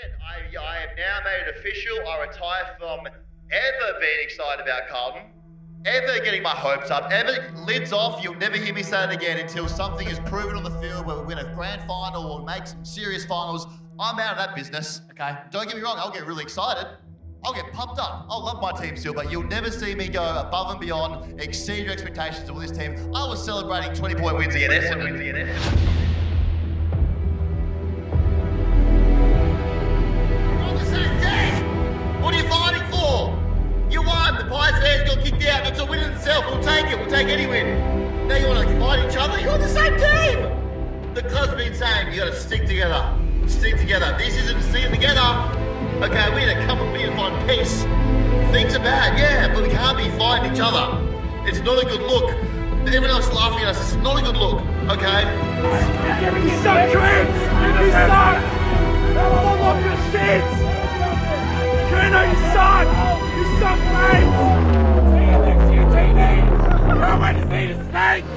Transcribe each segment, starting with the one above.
I have now made it official. I retire from ever being excited about Carlton, ever getting my hopes up, ever lids off. You'll never hear me say it again until something is proven on the field where we win a grand final or make some serious finals. I'm out of that business, okay? Don't get me wrong, I'll get really excited. I'll get pumped up. I love my team still, but you'll never see me go above and beyond, exceed your expectations of this team. I was celebrating 20-point wins against Essendon. What are you fighting for? You won. The Pies fans got kicked out. That's a win in itself. We'll take it. We'll take any win. Now you want to fight each other? You're on the same team. The club's been saying you got to stick together. Stick together. This isn't sticking together. Okay, we need to come and be and find peace. Things are bad, yeah, but we can't be fighting each other. It's not a good look. Everyone else laughing at us. It's not a good look. Okay. You suck, Trent. You suck. I love your shit. Trent, you suck! You suck, mate! See you next year, TD! Can't wait to see the Saints!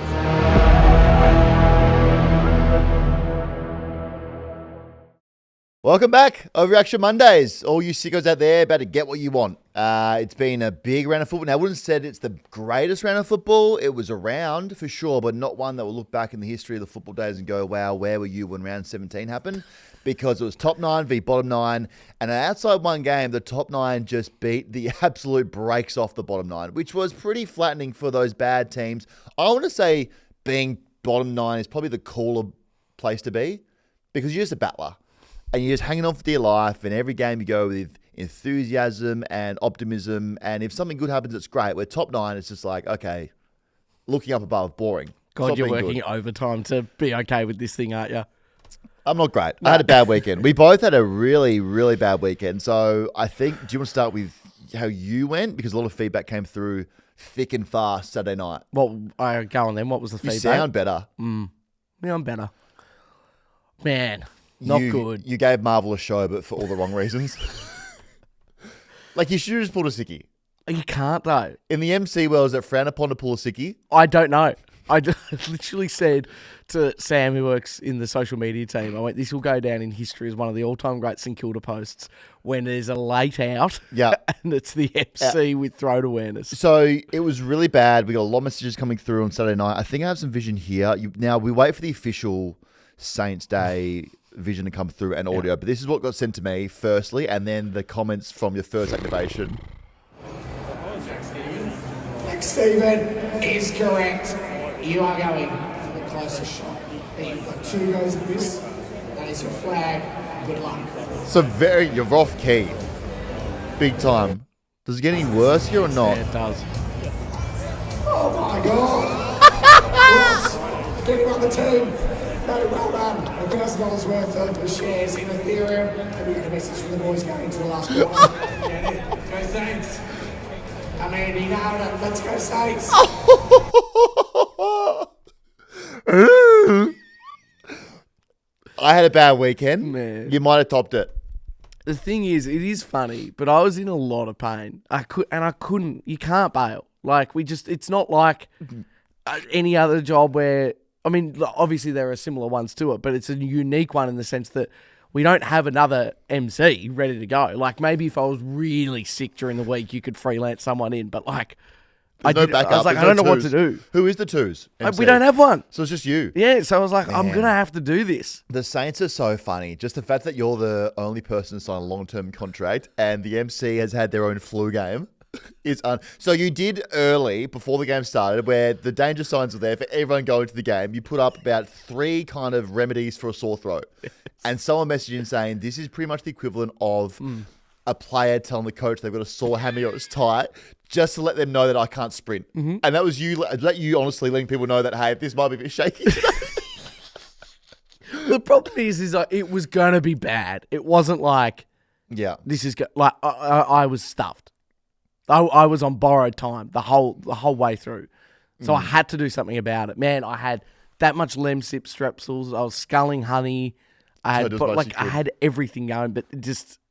Welcome back, Overreaction Mondays. All you sickos out there about to get what you want. It's been a big round of football. Now, I wouldn't have said it's the greatest round of football. It was around, for sure, but not one that will look back in the history of the football days and go, wow, where were you when round 17 happened? Because it was top 9 v bottom 9, and outside one game, the top 9 just beat the absolute brakes off the bottom 9, which was pretty flattening for those bad teams. I want to say being bottom 9 is probably the cooler place to be, because you're just a battler, and you're just hanging on for dear life, and every game you go with enthusiasm and optimism, and if something good happens, it's great. Where top 9, it's just like, okay, looking up above, boring. God, Stop you're being working good. overtime to be okay with this thing, aren't you? I'm not great. I had a bad weekend. We both had a really, really bad weekend. So I think, do you want to start with how you went? Because a lot of feedback came through thick and fast Saturday night. Well, I go on then. What was the You feedback? sound better. Yeah, I'm better. Man, not good. You gave Marvel a show, but for all the wrong reasons. Like, you should have just pulled a sickie. You can't, though. In the MC world, is it frowned upon to pull a sickie? I don't know. I literally said to Sam, who works in the social media team, I went, this will go down in history as one of the all-time great St Kilda posts when there's a late out and it's the MC with throat awareness. So it was really bad. We got a lot of messages coming through on Saturday night. I think I have some vision here. Now, we wait for the official Saints Day vision to come through and audio, but this is what got sent to me firstly, and then the comments from your first activation. Stephen is correct. You are going for the closest shot. You've got 2 goes at this. That is your flag. Good luck. So you're off key. Big time. Does it get any worse here or not? Yeah, it does. Oh my God. Yes. Get him on the team. No, well done. $1,000 worth of shares in Ethereum. And we got a message from the boys going to the last quarter. Get it. Go Saints. I mean, he nailed it. Let's go Saints. I had a bad weekend. Man. You might have topped it. The thing is, it is funny, but I was in a lot of pain. I couldn't. You can't bail. Like, it's not like any other job where, I mean, obviously there are similar ones to it, but it's a unique one in the sense that we don't have another MC ready to go. Like, maybe if I was really sick during the week, you could freelance someone in, but like, I was like, I don't know what to do. Who is the twos? MC? We don't have one. So it's just you. Yeah, so I was like, I'm going to have to do this. The Saints are so funny. Just the fact that you're the only person to sign a long-term contract and the MC has had their own flu game is So you did early, before the game started, where the danger signs were there for everyone going to the game. You put up about 3 kind of remedies for a sore throat. And someone messaged in saying, this is pretty much the equivalent of a player telling the coach they've got a sore hammy or it's tight, just to let them know that I can't sprint. And that was you, let you honestly letting people know that, hey, this might be a bit shaky today. The problem is like, it was going to be bad. It wasn't like, this is like, I was stuffed. I was on borrowed time the whole way through. So I had to do something about it. Man, I had that much Lemsip strepsils. I was sculling honey. I had everything going, but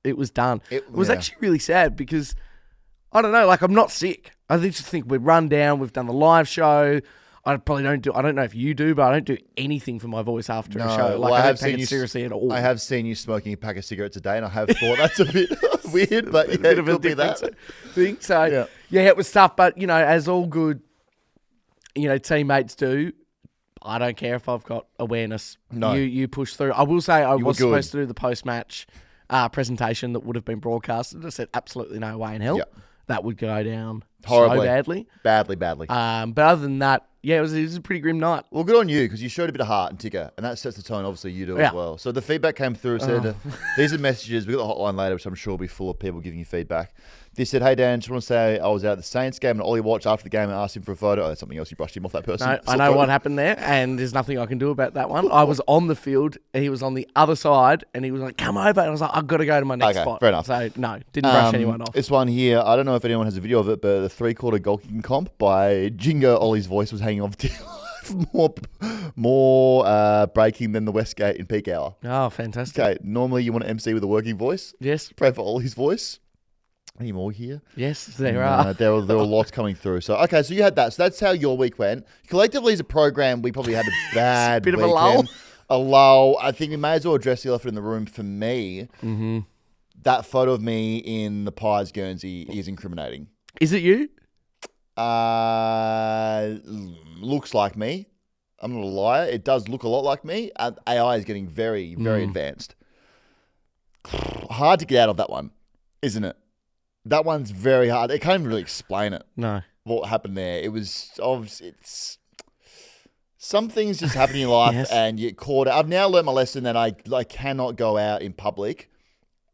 it was done. It was actually really sad because, I don't know, like, I'm not sick. I just think we're run down. We've done the live show. I probably don't do. I don't know if you do, but I don't do anything for my voice after a show. Like well, I don't take it seriously at all. I have seen you smoking a pack of cigarettes a day, and I have thought that's a bit weird, but yeah, bit of it a could be different that. thing. So yeah, it was tough, but as all good, teammates do. I don't care if I've got awareness. No. You push through. I will say I was good. supposed to do the post-match presentation that would have been broadcasted. I said absolutely no way in hell. Yeah. That would go down Horribly. so badly. Badly. But other than that, yeah, it was a pretty grim night. Well, good on you, because you showed a bit of heart and ticker, and that sets the tone. Obviously, you do as well. So the feedback came through. Said, these are messages. We've got the hotline later, which I'm sure will be full of people giving you feedback. They said, hey, Dan, just want to say I was out at the Saints game, and Ollie watched after the game and asked him for a photo. Oh, that's something else. You brushed him off that person. No, I know what happened there, and there's nothing I can do about that one. I was on the field, he was on the other side, and he was like, come over. And I was like, I've got to go to my next spot. Fair enough. So, no, didn't brush anyone off. This one here, I don't know if anyone has a video of it, but the 3-quarter goal kicking comp by Jingo, Ollie's voice was hanging off more breaking than the Westgate in peak hour. Oh, fantastic. Okay, normally you want to MC with a working voice. Yes. Pray for Ollie's voice. Any more here? Yes, there are. There were lots coming through. So, okay, so you had that. So that's how your week went. Collectively as a program, we probably had a bad Bit of a weekend. lull. A lull. I think we may as well address the elephant in the room for me. Mm-hmm. That photo of me in the Pies Guernsey is incriminating. Is it you? Looks like me. I'm not a liar. It does look a lot like me. AI is getting very, very advanced. Hard to get out of that one, isn't it? That one's very hard. I can't even really explain it. No. What happened there? It was obviously some things just happen in life, Yes. and you get caught. I've now learned my lesson that I cannot go out in public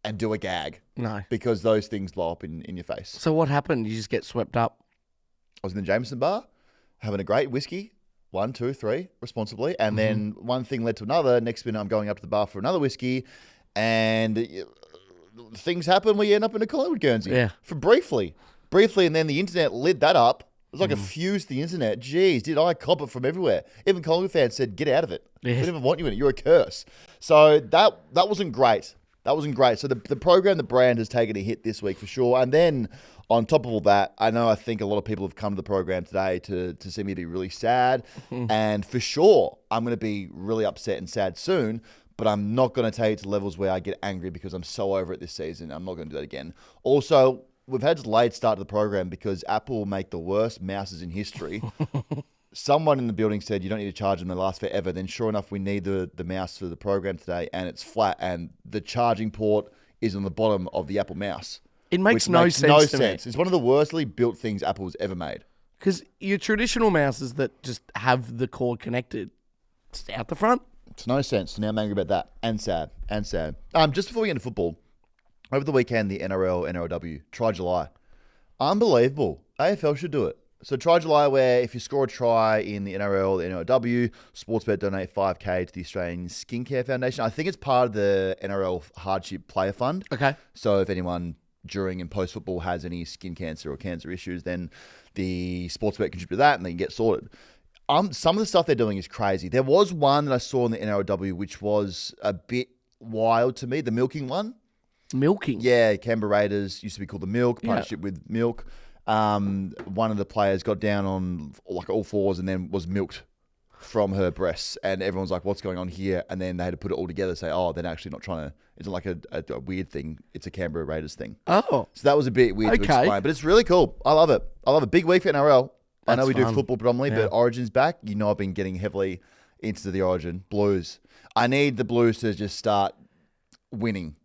and do a gag No. because those things blow up in your face. So what happened? You just get swept up? I was in the Jameson bar having a great whiskey, 1, 2, 3, responsibly, and then one thing led to another. Next minute, I'm going up to the bar for another whiskey, and things happen where you end up in a Collingwood Guernsey. Yeah. For briefly, and then the internet lit that up. It was like a fuse to the internet. Jeez, did I cop it from everywhere? Even Collingwood fans said, get out of it. Yes. We don't even want you in it. You're a curse. So that wasn't great. That wasn't great. So the program, the brand has taken a hit this week for sure. And then on top of all that, I think a lot of people have come to the program today to see me be really sad. And for sure, I'm going to be really upset and sad soon. But I'm not going to take it to levels where I get angry because I'm so over it this season. I'm not going to do that again. Also, we've had a delayed start to the program because Apple make the worst mouses in history. Someone in the building said you don't need to charge them, they last forever. Then sure enough, we need the mouse for the program today, and it's flat, and the charging port is on the bottom of the Apple mouse. It makes which no makes sense to me. It's one of the worstly built things Apple's ever made. Because your traditional mouses that just have the cord connected, it's out the front. It's no sense. So now I'm angry about that. And sad. Just before we get into football, over the weekend, the NRL, NRLW, Try July. Unbelievable. AFL should do it. So Try July, where if you score a try in the NRL, the NRLW, Sportsbet donate $5,000 to the Australian Skincare Foundation. I think it's part of the NRL Hardship Player Fund. Okay. So if anyone during and post-football has any skin cancer or cancer issues, then the Sportsbet contribute to that and they can get sorted. Some of the stuff they're doing is crazy. There was one that I saw in the NRLW which was a bit wild to me, the milking one. Milking? Yeah, Canberra Raiders used to be called the Milk, partnership with Milk. One of the players got down on like all fours and then was milked from her breasts, and everyone's like, what's going on here? And then they had to put it all together, say, oh, they're actually not trying to, it's not like a weird thing, it's a Canberra Raiders thing. Oh. So that was a bit weird to explain, but it's really cool. I love it. Big week for NRL. I know we do football predominantly, but Origin's back. You know I've been getting heavily into the Origin. Blues. I need the Blues to just start winning.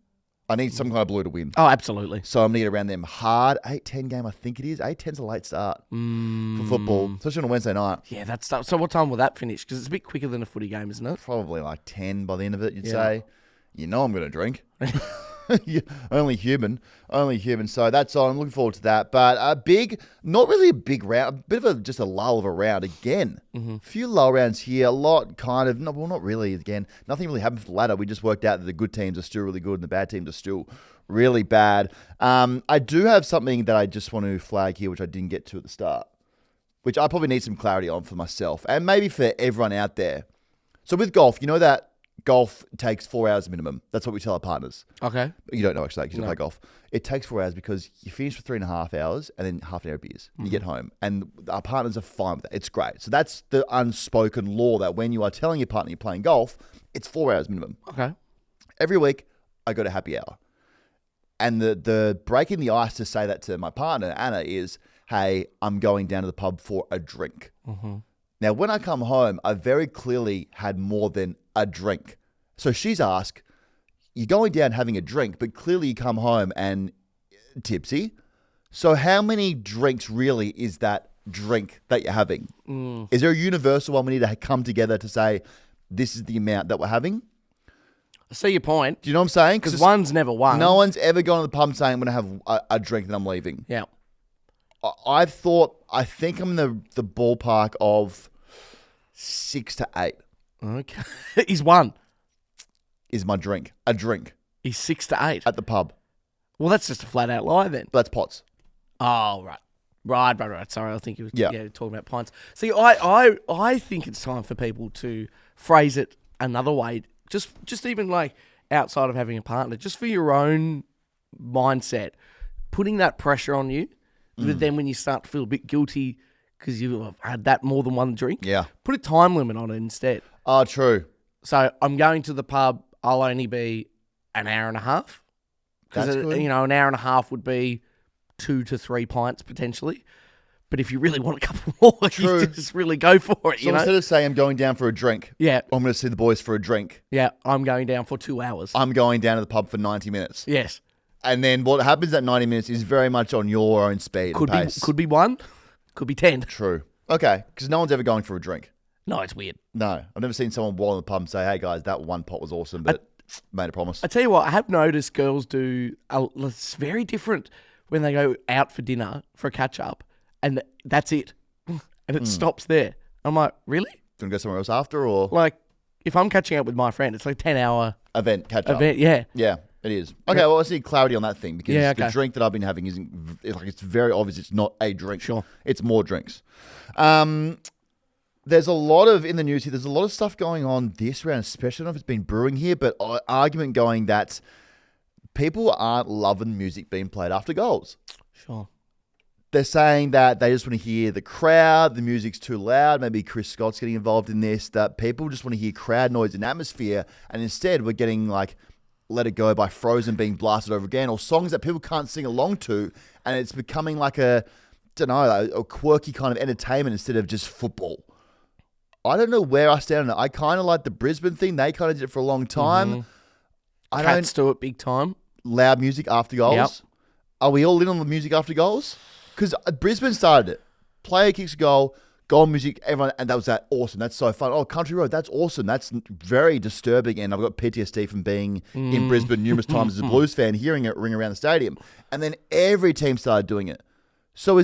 I need some kind of blue to win. Oh, absolutely. So I'm going to get around them hard. 8-10 game, I think it is. 8-10's a late start for football, especially on a Wednesday night. Yeah, that's tough. So what time will that finish? Because it's a bit quicker than a footy game, isn't it? Probably like 10 by the end of it, you'd say. You know I'm going to drink. Only human. So that's all. I'm looking forward to that. But not really a big round, a bit of just a lull of a round again. A few lull rounds here, a lot kind of, not really again. Nothing really happened for the ladder. We just worked out that the good teams are still really good and the bad teams are still really bad. I do have something that I just want to flag here, which I didn't get to at the start, which I probably need some clarity on for myself and maybe for everyone out there. So with golf, you know that golf takes 4 hours minimum. That's what we tell our partners. Okay. You don't know actually, because you don't play golf. It takes 4 hours because you finish for 3.5 hours and then half an hour of beers. You get home. And our partners are fine with that. It's great. So that's the unspoken law that when you are telling your partner you're playing golf, it's 4 hours minimum. Okay. Every week, I go to happy hour. And the breaking the ice to say that to my partner, Anna, is, hey, I'm going down to the pub for a drink. Now, when I come home, I very clearly had more than a drink. So she's asked, you're going down having a drink, but clearly you come home and tipsy. So how many drinks really is that drink that you're having? Is there a universal one we need to come together to say, this is the amount that we're having? I see your point. Do you know what I'm saying? Because one's never one. No one's ever gone to the pub saying, I'm going to have a drink and I'm leaving. Yeah. I think I'm in the ballpark of 6 to 8 Okay. He's one. is my drink. A drink He's 6 to 8. at the pub. Well, that's just a flat out lie then. That's pots. Oh, right. Right. Sorry, I think he was talking about pints. See, I think it's time for people to phrase it another way. Just even like outside of having a partner, just for your own mindset, putting that pressure on you. But then when you start to feel a bit guilty because you've had that more than one drink, put a time limit on it instead. Oh, true. So I'm going to the pub. I'll only be an hour and a half. That's good. An hour and a half would be 2 to 3 pints potentially. But if you really want a couple more, True. you just really go for it. So instead of saying I'm going down for a drink, Yeah. I'm going to see the boys for a drink, I'm going down for 2 hours. I'm going down to the pub for 90 minutes. Yes. And then what happens at 90 minutes is very much on your own speed and pace. Could be 1, could be 10. True. Okay, because no one's ever going for a drink. No, it's weird. No, I've never seen someone walk in the pub and say, hey guys, that one pot was awesome, but made a promise. I tell you what, I have noticed girls do. It's very different when they go out for dinner for a catch up, and that's it, and it stops there. I'm like, really? Do you want to go somewhere else after, or Like, if I'm catching up with my friend, it's like 10-hour event catch up? event. Yeah. Yeah, it is. Okay, well, I see clarity on that thing because Yeah, the okay. drink that I've been having isn't like it's very obvious. It's not a drink. Sure. It's more drinks. There's a lot of in the news here. There's a lot of stuff going on this round, especially I don't know if it's been brewing here, but argument going that people aren't loving music being played after goals. Sure. They're saying that they just want to hear the crowd, the music's too loud. Maybe Chris Scott's getting involved in this, that people just want to hear crowd noise and atmosphere. And instead, we're getting like Let It Go by Frozen being blasted over again, or songs that people can't sing along to. And it's becoming like a quirky kind of entertainment instead of just football. I don't know where I stand on it. I kind of like the Brisbane thing. They kind of did it for a long time. I Cats don't do it big time. loud music after goals. Yep. Are we all in on the music after goals? Because Brisbane started it. Player kicks a goal music, everyone, and that was awesome. That's so fun. Oh, Country Road, that's awesome. That's very disturbing, and I've got PTSD from being in Brisbane numerous times as a Blues fan, hearing it ring around the stadium. And then every team started doing it. So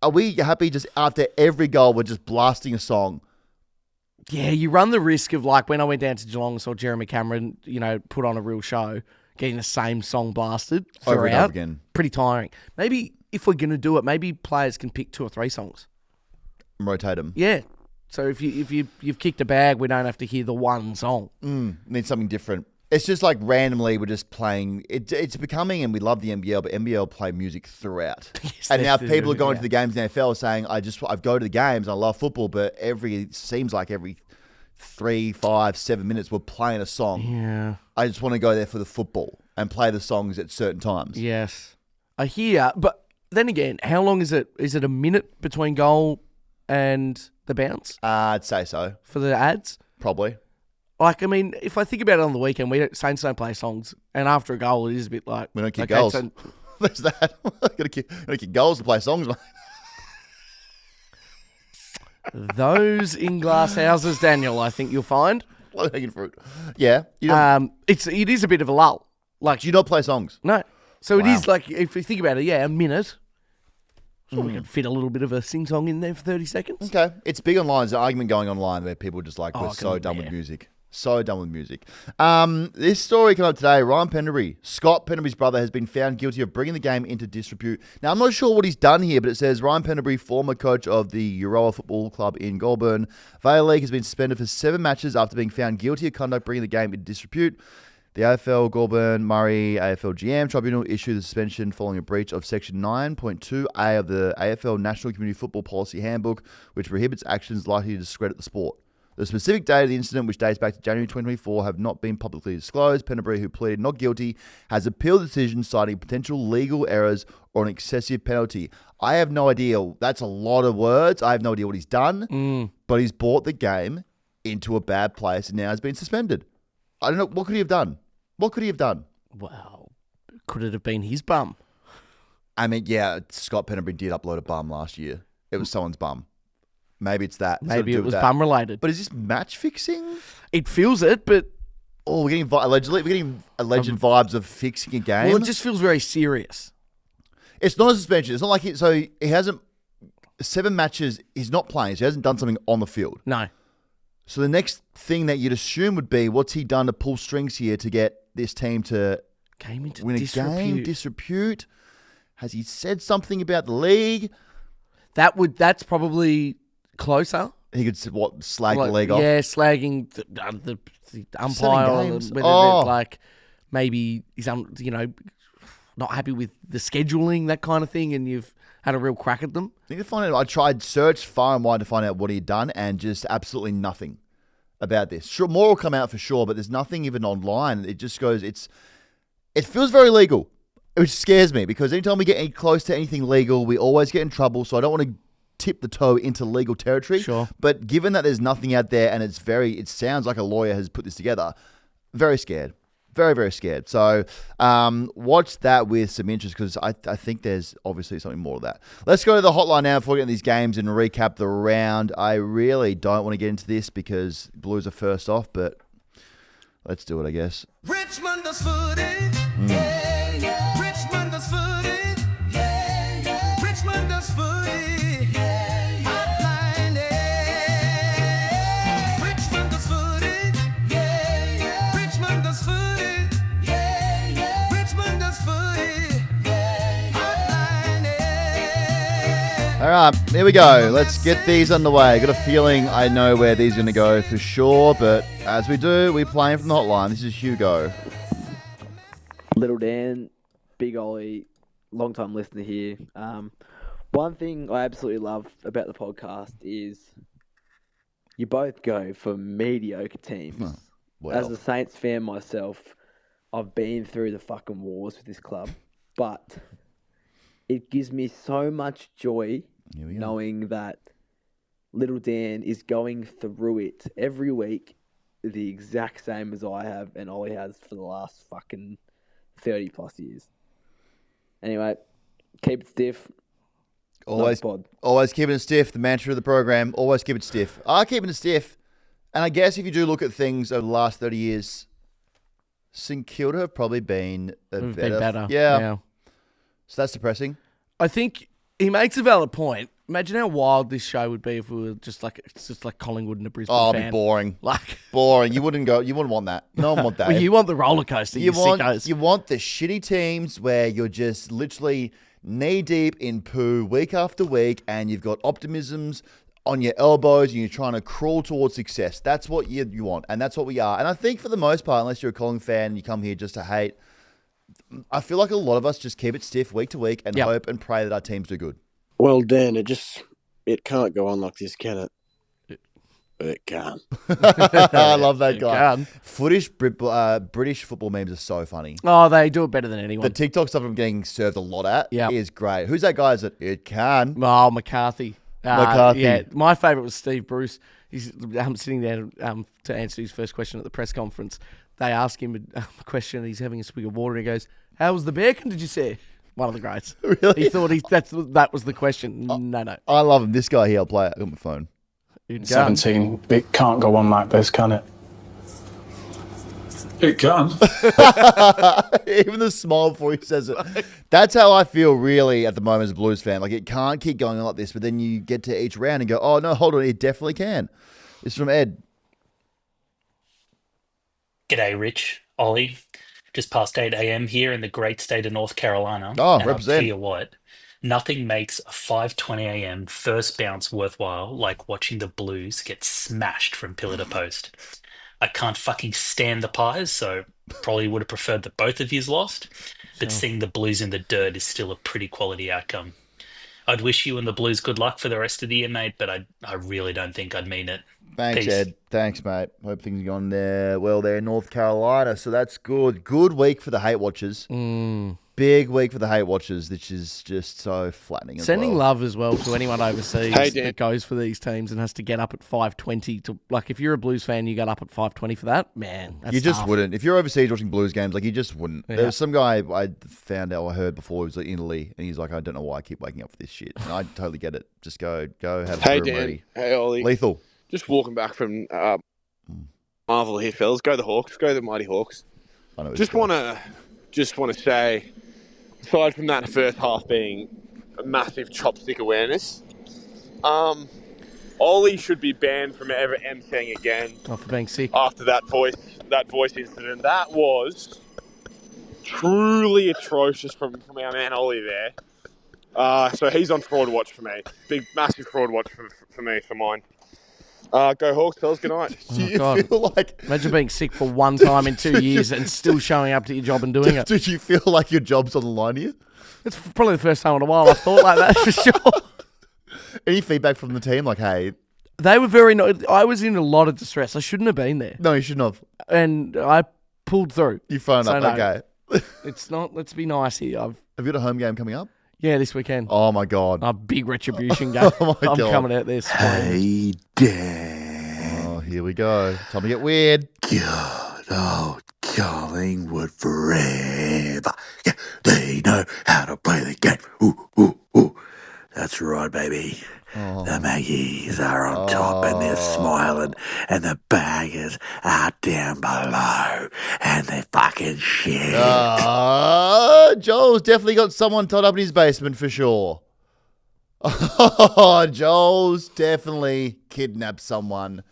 are we happy just after every goal we're just blasting a song? Yeah, you run the risk of like when I went down to Geelong and saw Jeremy Cameron, put on a real show, getting the same song blasted Over and throughout. over again. Pretty tiring. Maybe if we're going to do it, maybe players can pick 2 or 3 songs. Rotate them. Yeah. So if you've kicked a bag, we don't have to hear the one song. Need something different. It's just like randomly we're just playing. It's becoming, and we love the NBL, but NBL play music throughout. Yes, and now they people do, are going yeah. to the games in the NFL saying, I go to the games, I love football, but seems like every 3, 5, 7 minutes we're playing a song. Yeah. I just want to go there for the football and play the songs at certain times. Yes. I hear, but then again, how long is it? Is it a minute between goal and the bounce I'd say so. for the ads? Probably. Like, I mean, if I think about it on the weekend, Saints don't play songs, and after a goal, it is a bit like We don't kick okay, goals. so- There's that. Gotta kick goals to play songs, mate. those in glass houses, Daniel, I think you'll find. Low-hanging fruit. Yeah. You don't, It is a bit of a lull. Like, do you not play songs? no. So it Wow. is like, if you think about it, a minute. So we can fit a little bit of a sing-song in there for 30 seconds. Okay. It's big online. There's an argument going online where people are just like, we're I so can- done yeah. with music. So done with music. This story came up today. Ryan Penderbury, Scott Penderbury's brother, has been found guilty of bringing the game into disrepute. Now, I'm not sure what he's done here, but it says Ryan Penderbury, former coach of the Euroa Football Club in Goulburn Vale League, has been suspended for 7 matches after being found guilty of conduct bringing the game into disrepute. The AFL Goulburn Murray AFL GM Tribunal issued the suspension following a breach of Section 9.2A of the AFL National Community Football Policy Handbook, which prohibits actions likely to discredit the sport. The specific date of the incident, which dates back to January 2024, have not been publicly disclosed. Penderbury, who pleaded not guilty, has appealed the decision, citing potential legal errors or an excessive penalty. I have no idea. That's a lot of words. I have no idea what he's done, but he's brought the game into a bad place and now has been suspended. I don't know. What could he have done? What could he have done? Well, could it have been his bum? I mean, yeah, Scott Penderbury did upload a bum last year. It was someone's bum. Maybe it's that. Maybe it was bum related. But is this match fixing? It feels it, but Oh, we're getting alleged vibes of fixing a game. well, it just feels very serious. It's not a suspension. It's not like so he hasn't 7 matches. He's not playing. So he hasn't done something on the field. No. So the next thing that you'd assume would be, what's he done to pull strings here to get this team to Came into win a game? Disrepute. Has he said something about the league? That's probably closer. He could slag the league off. Yeah, slagging the umpire. Or games. Maybe he's not happy with the scheduling, that kind of thing, and you've had a real crack at them. I need to find out. I tried search far and wide to find out what he'd done, and just absolutely nothing about this. Sure, more will come out for sure, but there's nothing even online. It just goes. It feels very legal, which scares me because anytime we get any close to anything legal, we always get in trouble. So I don't want to tip the toe into legal territory. Sure. But given that there's nothing out there, and it sounds like a lawyer has put this together, very scared. Very, very scared. So watch that with some interest because I think there's obviously something more to that. Let's go to the hotline now before we get into these games and recap the round. I really don't want to get into this because Blues are first off, but let's do it, I guess. Richmond does footy. Yeah, yeah. Richmond does footy. Yeah, yeah. Richmond does footy. Yeah, yeah. HOTLINE, yeah. Richmond does footy. Yeah, yeah. Richmond does footy. Yeah, yeah. Richmond does footy. Yeah, yeah. HOTLINE, yeah. All right, here we go. Let's get these underway. I got a feeling I know where these are going to go for sure, but as we do, we play from the hotline. This is Hugo. Little Dan, Big Ollie, long-time listener here. One thing I absolutely love about the podcast is you both go for mediocre teams. Well. As a Saints fan myself, I've been through the fucking wars with this club, but it gives me so much joy knowing that Little Dan is going through it every week the exact same as I have and Ollie has for the last fucking 30 plus years. Anyway, keep it stiff. Always keeping it stiff. The mantra of the program, always keep it stiff. Keeping it stiff. And I guess if you do look at things over the last 30 years, St Kilda have probably been better. Yeah. So that's depressing. I think he makes a valid point. Imagine how wild this show would be if we were just like Collingwood and a Brisbane fan. It'd be boring. Like boring. You wouldn't want that. No one want that. Well, you want the roller coaster. You want the shitty teams where you're just literally knee deep in poo week after week, and you've got optimisms on your elbows, and you're trying to crawl towards success. That's what you want, and that's what we are. And I think for the most part, unless you're a Collingwood fan and you come here just to hate, I feel like a lot of us just keep it stiff week to week and hope and pray that our teams do good. Well, Dan, it can't go on like this, can it? It can. I love that guy. Can. British football memes are so funny. Oh, they do it better than anyone. The TikTok stuff I'm getting served a lot at Yep. is great. Who's that guy? Is it can? Oh, McCarthy. McCarthy. Yeah, my favourite was Steve Bruce. He's sitting there to answer his first question at the press conference. They ask him a question, and he's having a swig of water, and he goes, "How was the bacon, did you say?" One of the greats. Really? He thought that was the question. No. I love him. This guy here, I'll play it on my phone. 17, it can't go on like this, can it? It can. Even the smile before he says it. That's how I feel really at the moment as a Blues fan. Like, it can't keep going on like this, but then you get to each round and go, oh, no, hold on, it definitely can. It's from Ed. G'day, Rich, Ollie. Just past 8 a.m. here in the great state of North Carolina. Oh, And I'll tell represent. you what, nothing makes a 5:20 a.m. first bounce worthwhile like watching the Blues get smashed from pillar to post. I can't fucking stand the Pies, so probably would have preferred that both of yous lost, but seeing the Blues in the dirt is still a pretty quality outcome. I'd wish you and the Blues good luck for the rest of the year, mate, but I really don't think I'd mean it. Thanks, Peace. Ed. Thanks, mate. Hope things are going there well there in North Carolina. So that's good. Good week for the hate watchers. Big week for the hate watchers, which is just so flattening. Sending as well. love as well to anyone overseas Hey, Dan. that goes for these teams and has to get up at 5:20 to, like, if you're a Blues fan, you got up at 5:20 for that, man. That's You just tough. wouldn't. If you're overseas watching Blues games, like you just wouldn't. Yeah. There was some guy I found out, I heard before, he was in Italy, and he's like, I don't know why I keep waking up for this shit. And I totally get it. Just go have a Hey, brew and Dan. ready. Hey, Ollie. Lethal. Just walking back from Marvel here, fellas. Go the Hawks. Go the Mighty Hawks. I know Just want to say, aside from that first half being a massive chopstick awareness, Ollie should be banned from ever emceeing again Oh, for being sick. after that voice incident. That was truly atrocious from our man Ollie there. So he's on fraud watch for me. Big, massive fraud watch for me, for mine. Go Hawks, fellas. Good night. Do you God. feel like Imagine being sick for one time in 2 years and still showing up to your job and doing it. did you feel like your job's on the line here? It's probably the first time in a while I've thought like that, for sure. Any feedback from the team? Like, hey, They were very... I was in a lot of distress. I shouldn't have been there. no, you shouldn't have. And I pulled through. You phoned So up. no. Okay. It's not... Let's be nice here. Have you got a home game coming up? Yeah, this weekend. Oh my god. A big retribution game. Oh my I'm God. coming out there. Hey, Dan. Oh, here we go. Time to get weird. God, old Collingwood forever. Yeah, they know how to play the game. Ooh, ooh, ooh. That's right, baby. The Maggies are on top and they're smiling, and the Baggers are down below and they're fucking shit. Joel's definitely got someone tied up in his basement for sure. Oh, Joel's definitely kidnapped someone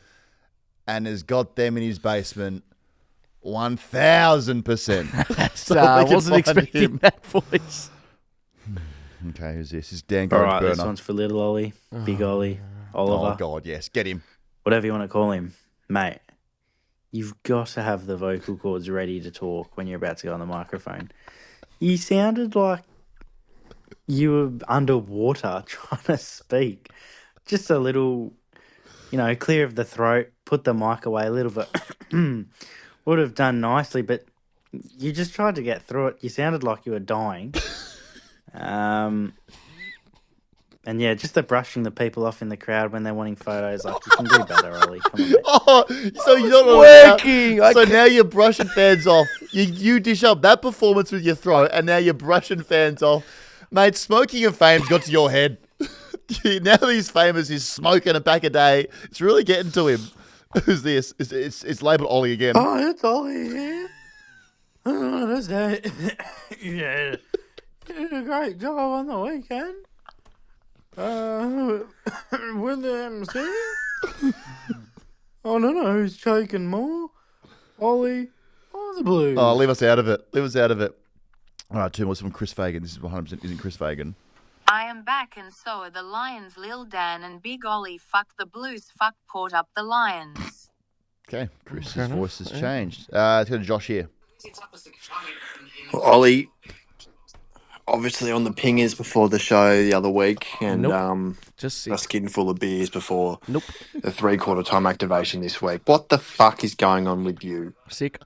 and has got them in his basement 1,000%. So I we can wasn't find expecting him. that voice. Okay, who's this? This is Dan All Gordon right, Burner. this one's for little Ollie, big Ollie, Oliver, Oh, God, yes. Get him. whatever you want to call him. Mate, you've got to have the vocal cords ready to talk when you're about to go on the microphone. You sounded like you were underwater trying to speak. Just a little, clear of the throat, put the mic away a little bit. Would have done nicely, but you just tried to get through it. You sounded like you were dying. And yeah, just the brushing the people off in the crowd when they're wanting photos. Like, you can do better, Ollie. Come on, mate. Oh, so you're not working. So now you're brushing fans off. You dish up that performance with your throat, and now you're brushing fans off. Mate, smoking and fame's got to your head. Now that he's famous, he's smoking a pack a day. It's really getting to him. Who's this? It's labelled Ollie again. Oh, it's Ollie here. Oh, that's that. Yeah. You did a great job on the weekend. With the MC. I don't know who's choking more. Ollie or the Blues. Oh, leave us out of it. Leave us out of it. All right, two more from Chris Fagan. This is 100% isn't Chris Fagan. I am back and so are the Lions. Lil Dan and Big Ollie. Fuck the Blues. Fuck Port up the Lions. Okay, Chris's voice has changed. Let's go to Josh here. Ollie, obviously on the pingers before the show the other week, and Just sick. a skin full of beers before Nope. the 3/4 time activation this week. What the fuck is going on with you? Sick.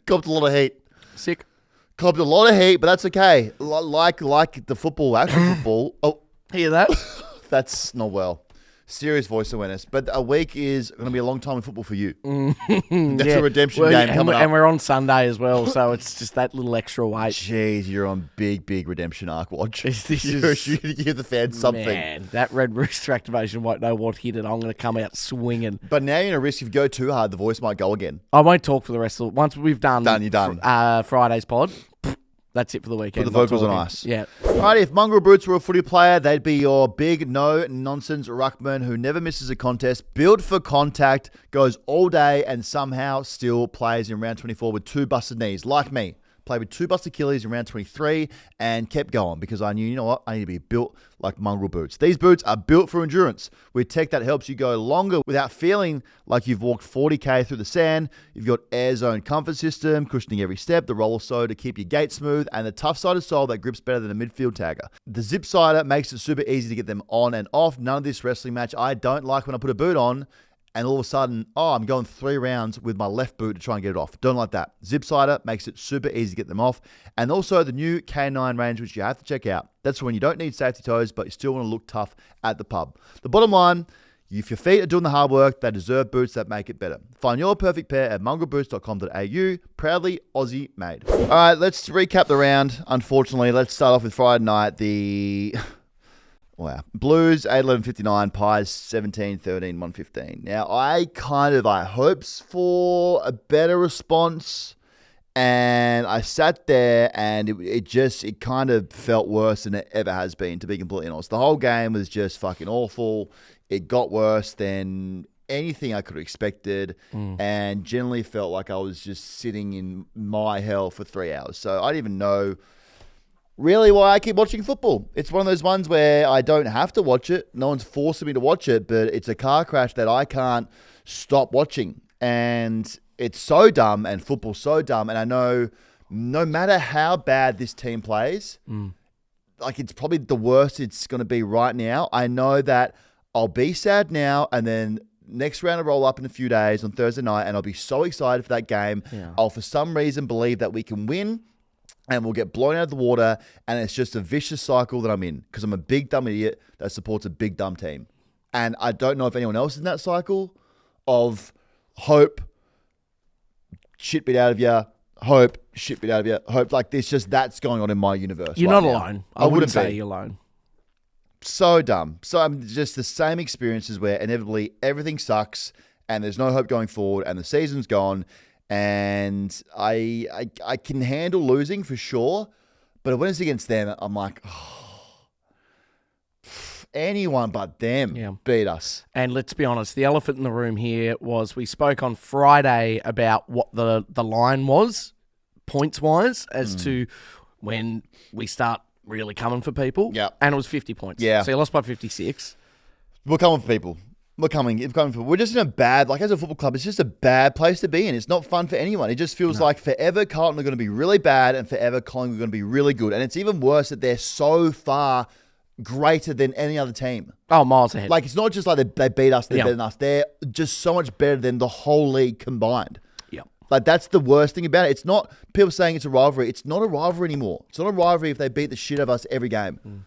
Copped a lot of heat. Sick. Copped a lot of heat, but that's okay. Like the football, actual football. Oh, Hear that? that's not well. Serious voice awareness. But a week is going to be a long time in football for you. That's a redemption game coming up. And we're on Sunday as well, so it's just that little extra weight. Jeez, you're on big redemption arc watch. This You're is- shooting to give the fans something. Man, that Red Rooster activation won't know what hit it. I'm going to come out swinging. But now you're in a risk. If you go too hard, the voice might go again. I won't talk for the rest of it. Once we've done, You're done. Friday's pod, That's it for the weekend. Put the not vocals on talking. ice. Yeah. Alright, if Mongrel Boots were a footy player, they'd be your big, no-nonsense ruckman who never misses a contest, built for contact, goes all day, and somehow still plays in round 24 with 2 busted knees, like me. Played with 2 busted Achilles in round 23 and kept going because I knew, you know what, I need to be built like Mongrel Boots. These boots are built for endurance with tech that helps you go longer without feeling like you've walked 40k through the sand. You've got air zone comfort system, cushioning every step, the roller sole to keep your gait smooth, and the tough-sided sole that grips better than a midfield tagger. The zip sider makes it super easy to get them on and off. None of this wrestling match I don't like when I put a boot on and all of a sudden, I'm going 3 rounds with my left boot to try and get it off. Don't like that. Zip Sider makes it super easy to get them off. And also the new K9 range, which you have to check out. That's when you don't need safety toes, but you still want to look tough at the pub. The bottom line, if your feet are doing the hard work, they deserve boots that make it better. Find your perfect pair at mongrelboots.com.au. Proudly Aussie made. All right, let's recap the round. Unfortunately, let's start off with Friday night. Wow. Blues, 8-11-59, Pies, 17-13, 115. Now, I had hopes for a better response, and I sat there, and it kind of felt worse than it ever has been, to be completely honest. The whole game was just fucking awful. It got worse than anything I could have expected, and generally felt like I was just sitting in my hell for 3 hours. So I didn't even know really why I keep watching football. It's one of those ones where I don't have to watch it. No one's forcing me to watch it, but it's a car crash that I can't stop watching. And it's so dumb, and football's so dumb. And I know no matter how bad this team plays, like it's probably the worst it's going to be right now. I know that I'll be sad now, and then next round will roll up in a few days on Thursday night, and I'll be so excited for that game. Yeah. I'll, for some reason, believe that we can win, and we'll get blown out of the water, and it's just a vicious cycle that I'm in because I'm a big, dumb idiot that supports a big, dumb team. And I don't know if anyone else is in that cycle of hope, shit beat out of you, hope, shit beat out of you, hope. Like, there's just that's going on in my universe. You're right not now. alone. I wouldn't say you're alone. So dumb. So I'm just the same experiences where inevitably everything sucks and there's no hope going forward and the season's gone. And I can handle losing for sure, but when it's against them, I'm like, anyone but them beat us. And let's be honest, the elephant in the room here was we spoke on Friday about what the line was, points-wise, as to when we start really coming for people. Yeah. And it was 50 points. Yeah. So you lost by 56. We're coming for people. We're coming for. We're just in a bad, like as a football club, it's just a bad place to be in. It's not fun for anyone. It just feels like forever Carlton are going to be really bad and forever Collingwood are going to be really good. And it's even worse that they're so far greater than any other team. Oh, miles ahead. Like, it's not just like they beat us, they're better than us. They're just so much better than the whole league combined. Yeah. Like, that's the worst thing about it. It's not people saying it's a rivalry. It's not a rivalry anymore. It's not a rivalry if they beat the shit out of us every game.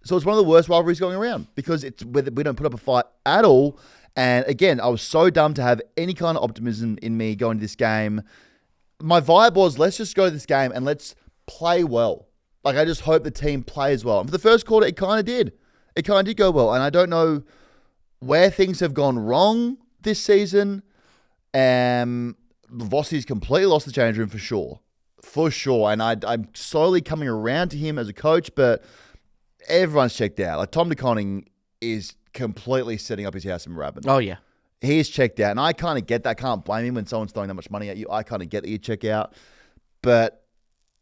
So it's one of the worst rivalries going around because we don't put up a fight at all. And again, I was so dumb to have any kind of optimism in me going to this game. My vibe was, let's just go to this game and let's play well. Like, I just hope the team plays well. And for the first quarter, it kind of did. It kind of did go well. And I don't know where things have gone wrong this season. Vossi's completely lost the change room for sure. For sure. And I'm slowly coming around to him as a coach, but everyone's checked out. Like, Tom DeConning is completely setting up his house in Moorabbin. Oh, yeah. He is checked out. And I kind of get that. I can't blame him when someone's throwing that much money at you. I kind of get that you check out. But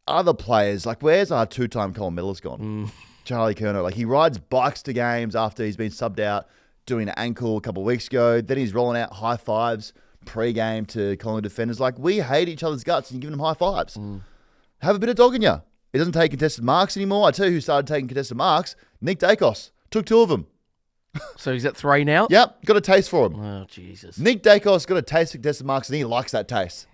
other players, like, where's our 2-time Colin medalist gone? Charlie Curnow. Like, he rides bikes to games after he's been subbed out doing an ankle a couple of weeks ago. Then he's rolling out high fives pre-game to Collingwood defenders. Like, we hate each other's guts and you're giving them high fives. Have a bit of dog in you. He doesn't take contested marks anymore. I tell you who started taking contested marks. Nick Dacos. Took 2 of them. So he's at 3 now? Yep. Got a taste for him. Oh, Jesus. Nick Dacos got a taste for contested marks and he likes that taste.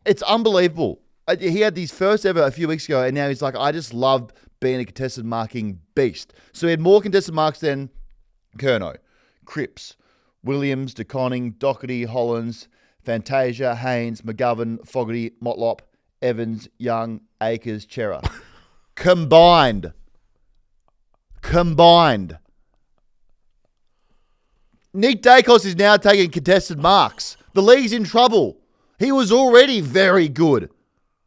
It's unbelievable. He had these first ever a few weeks ago and now he's like, I just love being a contested marking beast. So he had more contested marks than Curnow, Cripps, Williams, DeConning, Doherty, Hollins, Fantasia, Haynes, McGovern, Fogarty, Motlop, Evans, Young, Akers, Chera. Combined. Nick Dacos is now taking contested marks. The league's in trouble. He was already very good.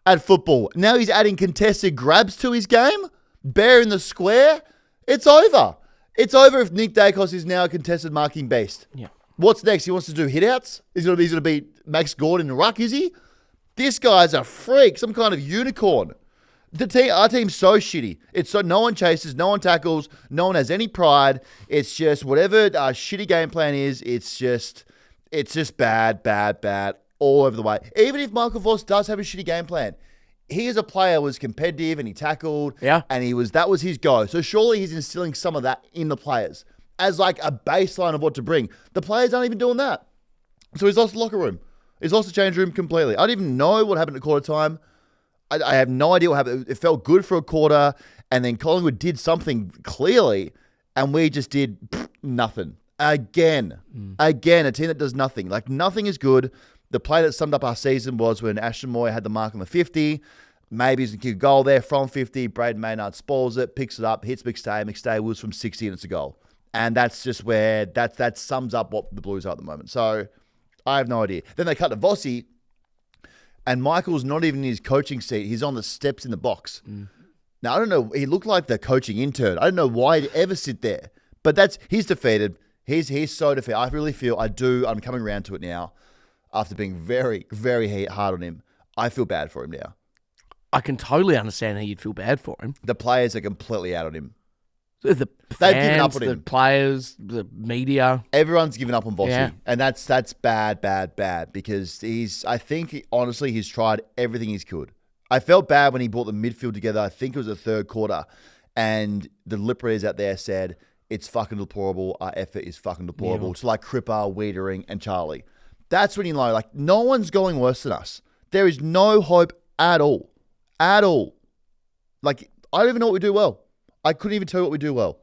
at football. Now he's adding contested grabs to his game. Bear in the square. It's over. It's over if Nick Dacos is now a contested marking beast. Yeah. What's next? He wants to do hitouts? He's going to be Max Gordon in the ruck, is he? This guy's a freak, some kind of unicorn. Our team's so shitty. It's so no one chases, no one tackles, no one has any pride. It's just whatever our shitty game plan is, it's just bad all over the way. Even if Michael Voss does have a shitty game plan, he as a player was competitive and he tackled. Yeah. And that was his go. So surely he's instilling some of that in the players as like a baseline of what to bring. The players aren't even doing that. So he's lost the locker room. He's lost the change room completely. I don't even know what happened at quarter time. I have no idea what happened. It felt good for a quarter, and then Collingwood did something clearly, and we just did nothing. Again, a team that does nothing. Like, nothing is good. The play that summed up our season was when Ashton Moy had the mark on the 50. Maybe he's going to kick a goal there from 50. Braden Maynard spoils it, picks it up, hits McStay. McStay was from 60, and it's a goal. And that's just where that sums up what the Blues are at the moment. So I have no idea. Then they cut to Vossi, and Michael's not even in his coaching seat. He's on the steps in the box. Now, I don't know. He looked like the coaching intern. I don't know why he'd ever sit there. But he's defeated. He's so defeated. I really feel I'm coming around to it now after being very, very hard on him. I feel bad for him now. I can totally understand how you'd feel bad for him. The players are completely out on him. The They've given up fans, on the him. players, the media. Everyone's given up on Vossi. Yeah. And that's bad because honestly, he's tried everything he could. I felt bad when he brought the midfield together. I think it was the third quarter. And the lip readers out there said, it's fucking deplorable. Our effort is fucking deplorable. Yeah. It's like Cripper, Wiedering, and Charlie. That's when you know, like, no one's going worse than us. There is no hope at all. At all. Like, I don't even know what we do well. I couldn't even tell you what we do well.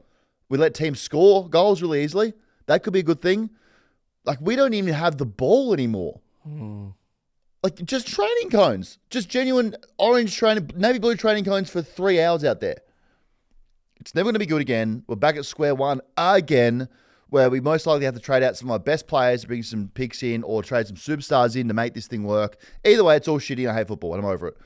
We let teams score goals really easily. That could be a good thing. Like, we don't even have the ball anymore. Like, just training cones. Just genuine orange training, navy blue training cones for 3 hours out there. It's never going to be good again. We're back at square one again, where we most likely have to trade out some of our best players to bring some picks in or trade some superstars in to make this thing work. Either way, it's all shitty and I hate football and I'm over it.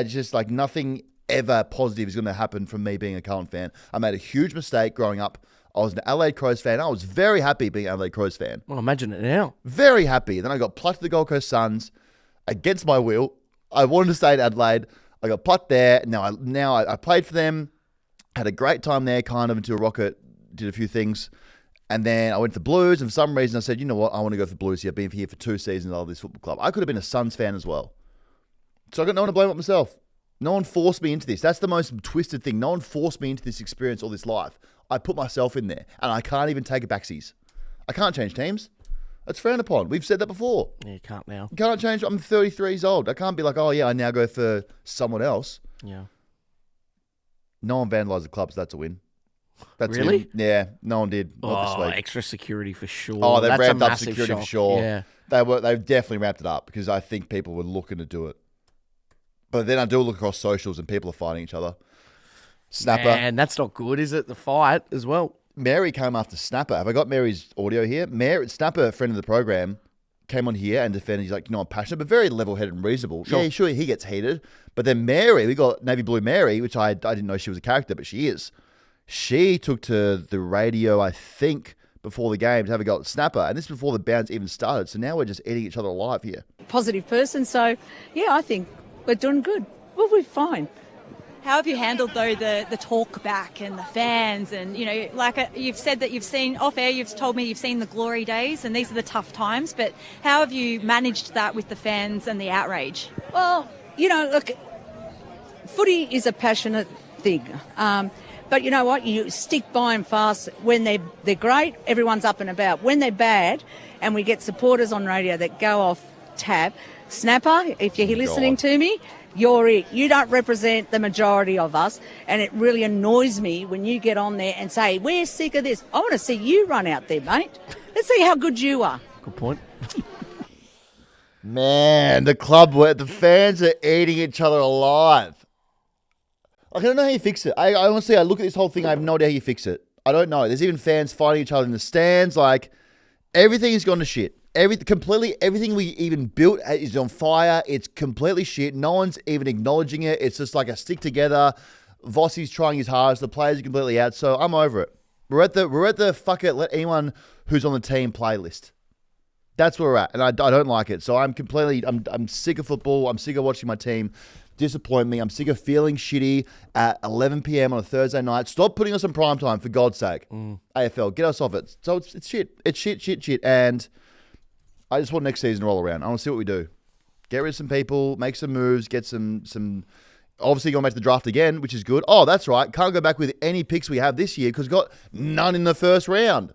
Just like nothing ever positive is going to happen from me being a Carlton fan. I made a huge mistake growing up. I was an Adelaide Crows fan. I was very happy being an Adelaide Crows fan. Well, imagine it now. Very happy. Then I got plucked to the Gold Coast Suns against my will. I wanted to stay in Adelaide. I got plucked there. Now I played for them. Had a great time there, kind of, until Rocket did a few things. And then I went to the Blues, and for some reason I said, you know what, I want to go for the Blues here. I've been here for 2 seasons. I love this football club. I could have been a Suns fan as well. So I got no one to blame but myself. No one forced me into this. That's the most twisted thing. No one forced me into this experience or this life. I put myself in there, and I can't even take it backsies. I can't change teams. It's frowned upon. We've said that before. Yeah, you can't now. You can't change. I'm 33 years old. I can't be like, oh, yeah, I now go for someone else. Yeah. No one vandalised the club, so that's a win. That's Really? it. Yeah, no one did. Not this week. Extra security for sure. Oh, they've That's a ramped up massive security for shock. sure. Yeah. They've definitely ramped it up because I think people were looking to do it. But then I do look across socials and people are fighting each other. Snapper. And that's not good, is it? The fight as well. Mary came after Snapper. Have I got Mary's audio here? Snapper, a friend of the program, came on here and defended. He's like, I'm passionate, but very level-headed and reasonable. Sure. Yeah, sure, he gets heated. But then Mary, we got Navy Blue Mary, which I didn't know she was a character, but she is. She took to the radio, I think, before the game to have a go at Snapper. And this is before the bounce even started. So now we're just eating each other alive here. Positive person. So, yeah, I think we're doing good. We'll be fine. How have you handled, though, the talk back and the fans? And, like you've said that you've seen off air, you've told me you've seen the glory days and these are the tough times. But how have you managed that with the fans and the outrage? Well, look, footy is a passionate thing. But you know what? You stick by them fast. When they're great, everyone's up and about. When they're bad, and we get supporters on radio that go off tab, Snapper, if you're listening to me, you're it. You don't represent the majority of us, and it really annoys me when you get on there and say, we're sick of this. I want to see you run out there, mate. Let's see how good you are. Good point. Man, the fans are eating each other alive. I don't know how you fix it. I honestly, I look at this whole thing, I have no idea how you fix it. I don't know. There's even fans fighting each other in the stands. Like, everything has gone to shit. Everything we even built is on fire. It's completely shit. No one's even acknowledging it. It's just like a stick together. Vossi's trying his hardest. The players are completely out. So I'm over it. We're at the fuck it. Let anyone who's on the team playlist. That's where we're at, and I don't like it. So I'm sick of football. I'm sick of watching my team disappoint me. I'm sick of feeling shitty at 11 p.m. on a Thursday night. Stop putting us in prime time, for God's sake. AFL, get us off it. So it's shit. It's shit. And I just want next season to roll around. I want to see what we do. Get rid of some people, make some moves, get some. Obviously, going back to the draft again, which is good. Oh, that's right. Can't go back with any picks we have this year because we got none in the first round.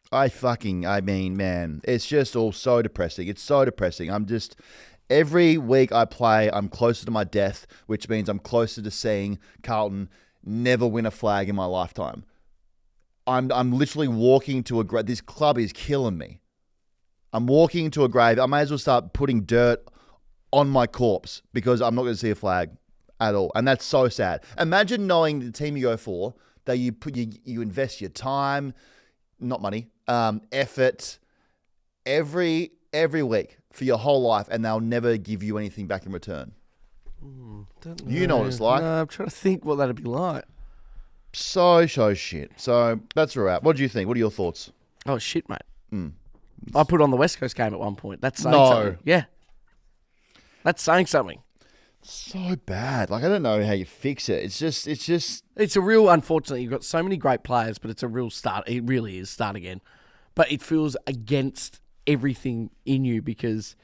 I mean, man, it's just all so depressing. It's so depressing. Every week I play, I'm closer to my death, which means I'm closer to seeing Carlton never win a flag in my lifetime. I'm literally walking to a grave. This club is killing me. I'm walking to a grave. I may as well start putting dirt on my corpse because I'm not going to see a flag at all. And that's so sad. Imagine knowing the team you go for, that you invest your time, not money, effort every week for your whole life, and they'll never give you anything back in return. You know what it's like. No, I'm trying to think what that'd be like. So shit. So that's where we're at. What do you think? What are your thoughts? Oh, shit, mate. I put on the West Coast game at one point. That's saying No. something. Yeah. That's saying something. So bad. Like, I don't know how you fix it. It's just. It's a real, unfortunately, you've got so many great players, but it's a real start. It really is start again. But it feels against everything in you because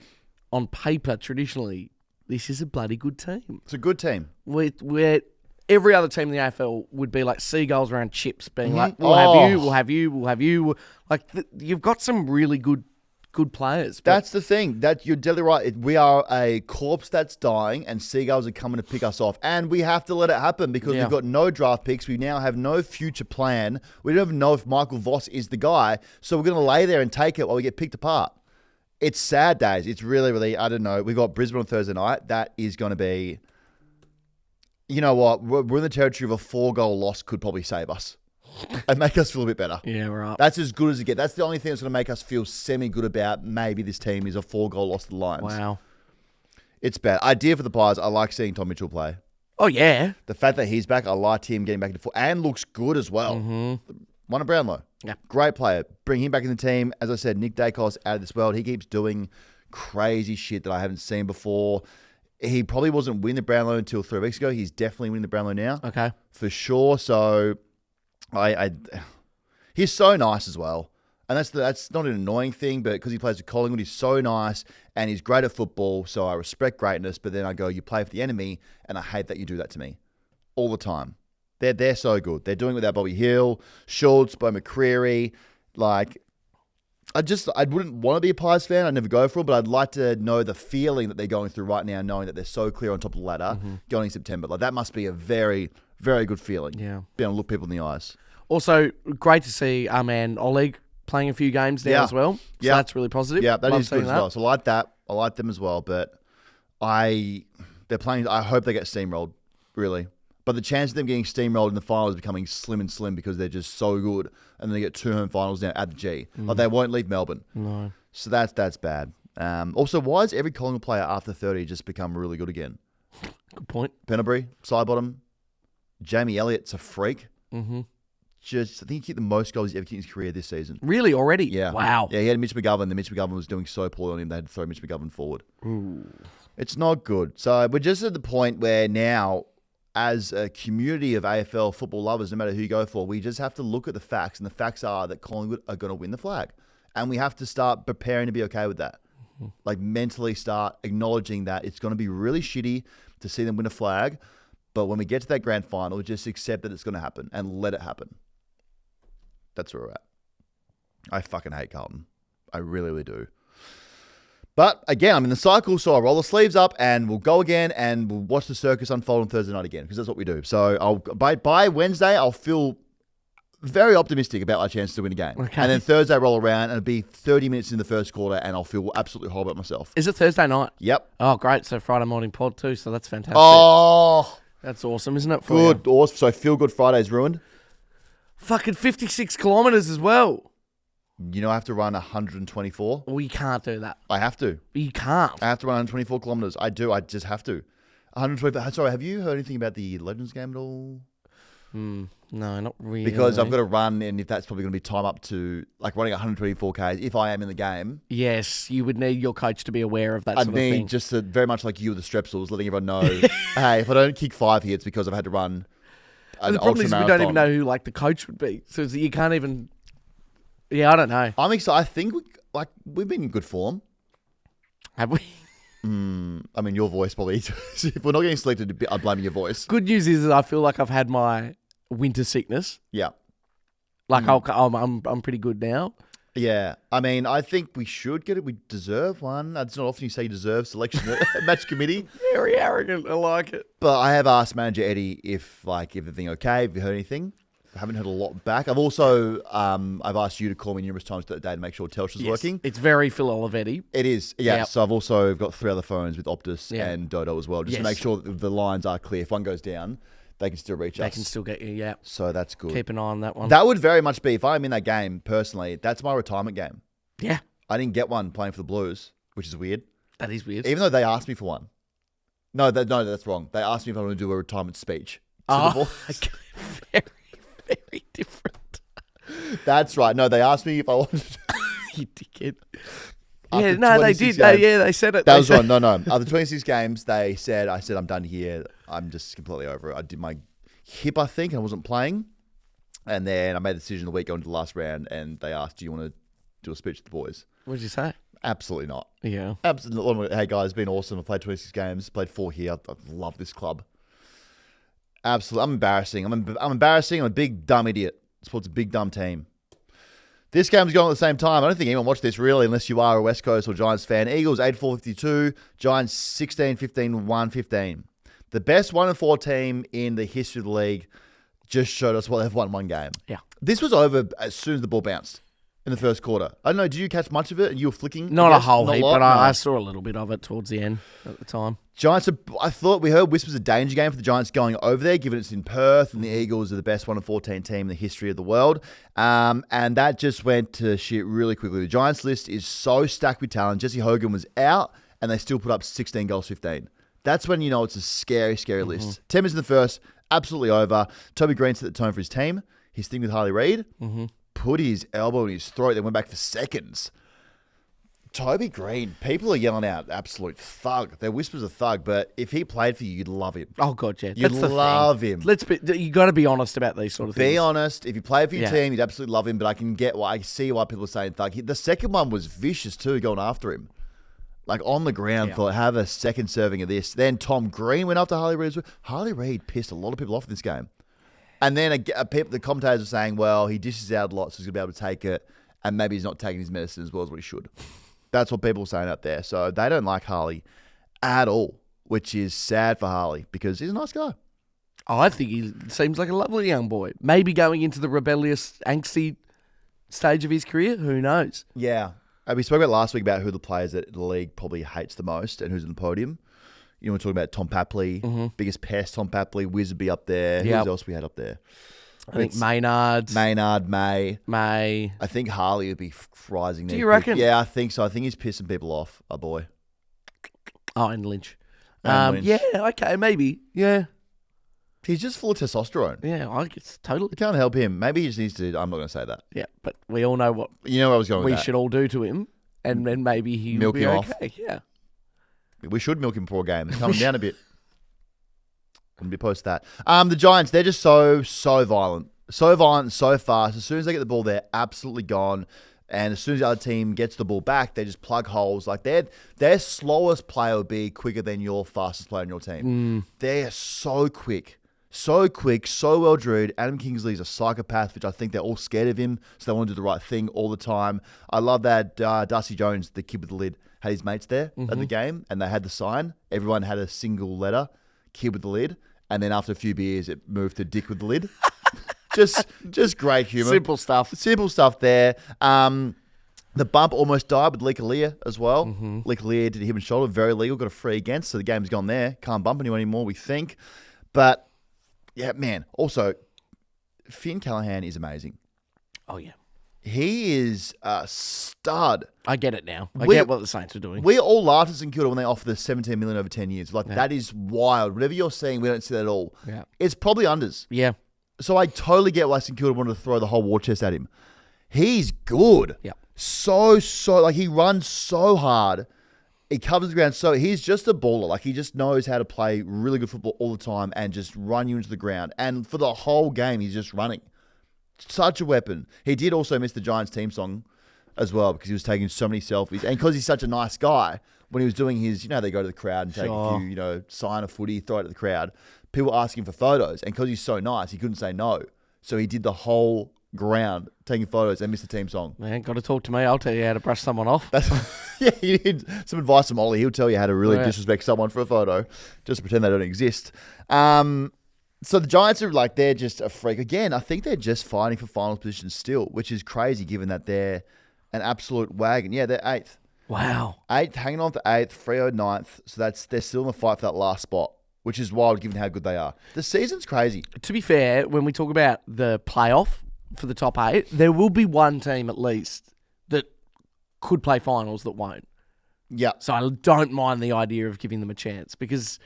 on paper, traditionally, this is a bloody good team. It's a good team. We're every other team in the AFL would be like seagulls around chips, being like, we'll have you. Like, you've got some really good players. That's the thing. That you're deadly right. We are a corpse that's dying, and seagulls are coming to pick us off. And we have to let it happen because we've got no draft picks. We now have no future plan. We don't even know if Michael Voss is the guy. So we're going to lay there and take it while we get picked apart. It's sad days. It's really, really, I don't know. We've got Brisbane on Thursday night. That is going to be, you know what? We're in the territory of a 4-goal loss could probably save us. And make us feel a bit better. Yeah, we're up. That's as good as it gets. That's the only thing that's going to make us feel semi-good about maybe this team is a 4-goal loss to the Lions. Wow. It's bad. Idea for the Pies, I like seeing Tom Mitchell play. Oh, yeah. The fact that he's back, I like him getting back into foot and looks good as well. One of Brownlow. Yeah. Great player. Bring him back in the team. As I said, Nick Dacos out of this world. He keeps doing crazy shit that I haven't seen before. He probably wasn't winning the Brownlow until 3 weeks ago. He's definitely winning the Brownlow now. Okay. For sure. So... he's so nice as well, and that's not an annoying thing, but because he plays with Collingwood, he's so nice and he's great at football. So I respect greatness, but then I go, you play for the enemy, and I hate that you do that to me all the time. They're so good. They're doing it without Bobby Hill, Schultz, Bo McCreary. Like, I wouldn't want to be a Pies fan. I'd never go for it, but I'd like to know the feeling that they're going through right now, knowing that they're so clear on top of the ladder going in September. Like, that must be a very, very good feeling. Yeah, being able to look people in the eyes. Also, great to see our man Ollie playing a few games now as well. So that's really positive. Yeah, that is good as well. So I like that. I like them as well. But they're playing. I hope they get steamrolled, really. But the chance of them getting steamrolled in the finals is becoming slim and slim because they're just so good. And then they get 2 home finals now at the G. Like, they won't leave Melbourne. No. So that's bad. Also, why has every Collingwood player after 30 just become really good again? Good point. Penalbury, Sidebottom, Jamie Elliott's a freak. I think he kicked the most goals he's ever kicked in his career this season. Really? Already? Yeah. Wow. Yeah, he had Mitch McGovern. Then Mitch McGovern was doing so poorly on him, they had to throw Mitch McGovern forward. Ooh. It's not good. So we're just at the point where now, as a community of AFL football lovers, no matter who you go for, we just have to look at the facts. And the facts are that Collingwood are going to win the flag. And we have to start preparing to be okay with that. Like, mentally start acknowledging that it's going to be really shitty to see them win a flag. But when we get to that grand final, just accept that it's going to happen and let it happen. That's where we're at. I fucking hate Carlton. I really, really do. But again, I'm in the cycle, so I'll roll the sleeves up and we'll go again and we'll watch the circus unfold on Thursday night again because that's what we do. So by Wednesday, I'll feel very optimistic about our chances to win a game. Okay. And then Thursday roll around and it'll be 30 minutes in the first quarter and I'll feel absolutely horrible about myself. Is it Thursday night? Yep. Oh, great. So Friday morning pod too, so that's fantastic. Oh. That's awesome, isn't it? Good. Awesome. So Feel Good Friday's ruined. Fucking 56 kilometres as well. You know I have to run 124? Well, you can't do that. I have to. You can't. I have to run 124 kilometres. I do. I just have to. 124. Sorry, have you heard anything about the Legends game at all? No, not really. Because I've got to run, and if that's probably going to be time up to like running 124 Ks, if I am in the game. Yes, you would need your coach to be aware of that I'd sort of thing. need just very much like you with the Strepsils, letting everyone know, hey, if I don't kick 5 here, it's because I've had to run an the problem is we don't even ultramarathon. know who like the coach would be, so you can't even. Yeah, I don't know. I'm excited. I think we've been in good form. Have we? I mean, your voice probably. If we're not getting selected, I'm blaming your voice. Good news is I feel like I've had my winter sickness. Yeah. Like I'm pretty good now. Yeah. I mean, I think we should get it. We deserve one. It's not often you say you deserve selection at match committee. Very arrogant. I like it. But I have asked manager Eddie if everything okay, if you heard anything. I haven't heard a lot back. I've also I've asked you to call me numerous times that day to make sure Telstra's working. It's very Phil Olivetti. It is, yeah. Yep. So I've also got 3 other phones with Optus Yeah. and Dodo as well, just to make sure that the lines are clear. If one goes down, they can still reach us. They can still get you, yeah. So that's good. Keep an eye on that one. That would very much be, if I'm in that game, personally, that's my retirement game. Yeah. I didn't get one playing for the Blues, which is weird. That is weird. Even though they asked me for one. No, that's wrong. They asked me if I want to do a retirement speech to the Blues. Very, very different. That's right. No, they asked me if I wanted to. You dickhead. After Yeah, no, they 26 did. They said it. That They was said- right. No. After 26 games, I said, I'm done here. I'm just completely over it. I did my hip, I think, and I wasn't playing. And then I made the decision the week going to the last round, and they asked, do you want to do a speech to the boys? What did you say? Absolutely not. Yeah. Absolutely. Hey, guys, it's been awesome. I've played 26 games, played 4 here. I love this club. Absolutely. I'm embarrassing. I'm embarrassing. I'm a big, dumb idiot. Sports a big, dumb team. This game's going at the same time. I don't think anyone watched this really unless you are a West Coast or Giants fan. Eagles 8-4-52. Giants 16-15-1-15. The best 1-4 team in the history of the league just showed us they've won one game. Yeah. This was over as soon as the ball bounced in the first quarter. I don't know. Did you catch much of it? And you were flicking? Not I a guess? whole Not heap, lot? but No. I saw a little bit of it towards the end at the time. Giants, I thought we heard whispers a danger game for the Giants going over there, given it's in Perth, and the Eagles are the best 1-14 team in the history of the world. And that just went to shit really quickly. The Giants list is so stacked with talent. Jesse Hogan was out, and they still put up 16 goals, 15. That's when you know it's a scary, scary list. 10 minutes in the first, absolutely over. Toby Green set the tone for his team. His thing with Harley Reid, put his elbow in his throat, then went back for seconds. Toby Green, people are yelling out absolute thug. Their whispers of thug, but if he played for you, you'd love him. Oh god, yeah, You'd that's the love thing. him. You got to be honest about these sort of things. Be honest. If you played for your Yeah. team, you'd absolutely love him. But I see why people are saying thug. The second one was vicious too, going after him, like on the ground. Yeah. Thought have a second serving of this. Then Tom Green went after Harley Reid as well. Harley Reid pissed a lot of people off in this game. And then the commentators were saying, well, he dishes out a lot, so he's going to be able to take it, and maybe he's not taking his medicine as well as what he should. That's what people were saying out there. So they don't like Harley at all, which is sad for Harley because he's a nice guy. I think he seems like a lovely young boy. Maybe going into the rebellious, angsty stage of his career. Who knows? Yeah. We spoke about last week about who the players that the league probably hates the most and who's on the podium. You know, we're talking about Tom Papley, biggest pest, Tom Papley, Wiz would be up there. Yep. Who else we had up there? I think Maynard, May. May. I think Harley would be rising there. Do you reckon? Yeah, I think so. I think he's pissing people off, our boy. Oh, and Lynch. And Lynch. Yeah, okay, maybe. Yeah. He's just full of testosterone. Yeah, I guess totally. You can't help him. Maybe he just needs to. I'm not going to say that. Yeah, but we all know what You know where I was going we with that. should all do to him, and then maybe he'll Milk be him okay. off. Yeah. We should milk him for a game. Calm him down a bit. Going to be post that. The Giants, they're just so violent. So violent, so fast. As soon as they get the ball, they're absolutely gone. And as soon as the other team gets the ball back, they just plug holes. Like their slowest player will be quicker than your fastest player on your team. They're so quick. So quick, so well drilled. Adam Kingsley's a psychopath, which I think they're all scared of him, so they want to do the right thing all the time. I love that Darcy Jones, the kid with the lid, had his mates there at the game, and they had the sign. Everyone had a single letter, kid with the lid, and then after a few beers, it moved to dick with the lid. just great humour. Simple stuff. Simple stuff there. The bump almost died with Likalia as well. Likalia did a hip and shoulder, very legal, got a free against, so the game's gone there. Can't bump anyone anymore, we think. But, yeah, man, also, Finn Callahan is amazing. Oh, yeah. He is a stud. I get it now. I get what the Saints are doing. We all laughed at St Kilda when they offered the 17 million over 10 years. Like, that is wild. Whatever you're seeing, we don't see that at all. Yeah. It's probably unders. Yeah. So I totally get why St Kilda wanted to throw the whole war chest at him. He's good. Yeah. So, like, he runs so hard. He covers the ground. So he's just a baller. Like, he just knows how to play really good football all the time and just run you into the ground. And for the whole game, he's just running. Such a weapon. He did also miss the Giants team song as well because he was taking so many selfies. And because he's such a nice guy, when he was doing his, they go to the crowd and take a few, sign a footy, throw it at the crowd. People ask him for photos. And because he's so nice, he couldn't say no. So he did the whole ground taking photos and missed the team song. Man, got to talk to me. I'll tell you how to brush someone off. Yeah, you need some advice from Ollie. He'll tell you how to really disrespect someone for a photo. Just pretend they don't exist. So the Giants are they're just a freak. Again, I think they're just fighting for finals position still, which is crazy given that they're an absolute wagon. Yeah, they're 8th. Wow. 8th, hanging on for 8th, Freo 9th. So they're still in the fight for that last spot, which is wild given how good they are. The season's crazy. To be fair, when we talk about the playoff for the top 8, there will be one team at least that could play finals that won't. Yeah. So I don't mind the idea of giving them a chance because...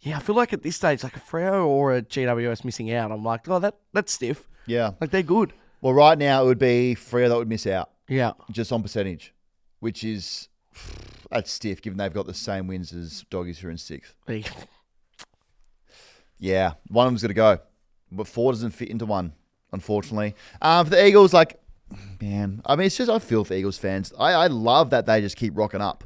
yeah, I feel like at this stage, like a Freo or a GWS missing out, I'm like, oh, that's stiff. Yeah. Like, they're good. Well, right now, it would be Freo that would miss out. Yeah. Just on percentage, which is, that's stiff, given they've got the same wins as Doggies who are in 6th. Yeah, one of them's going to go. But 4 doesn't fit into one, unfortunately. For the Eagles, man, I mean, it's just, I feel for Eagles fans. I love that they just keep rocking up.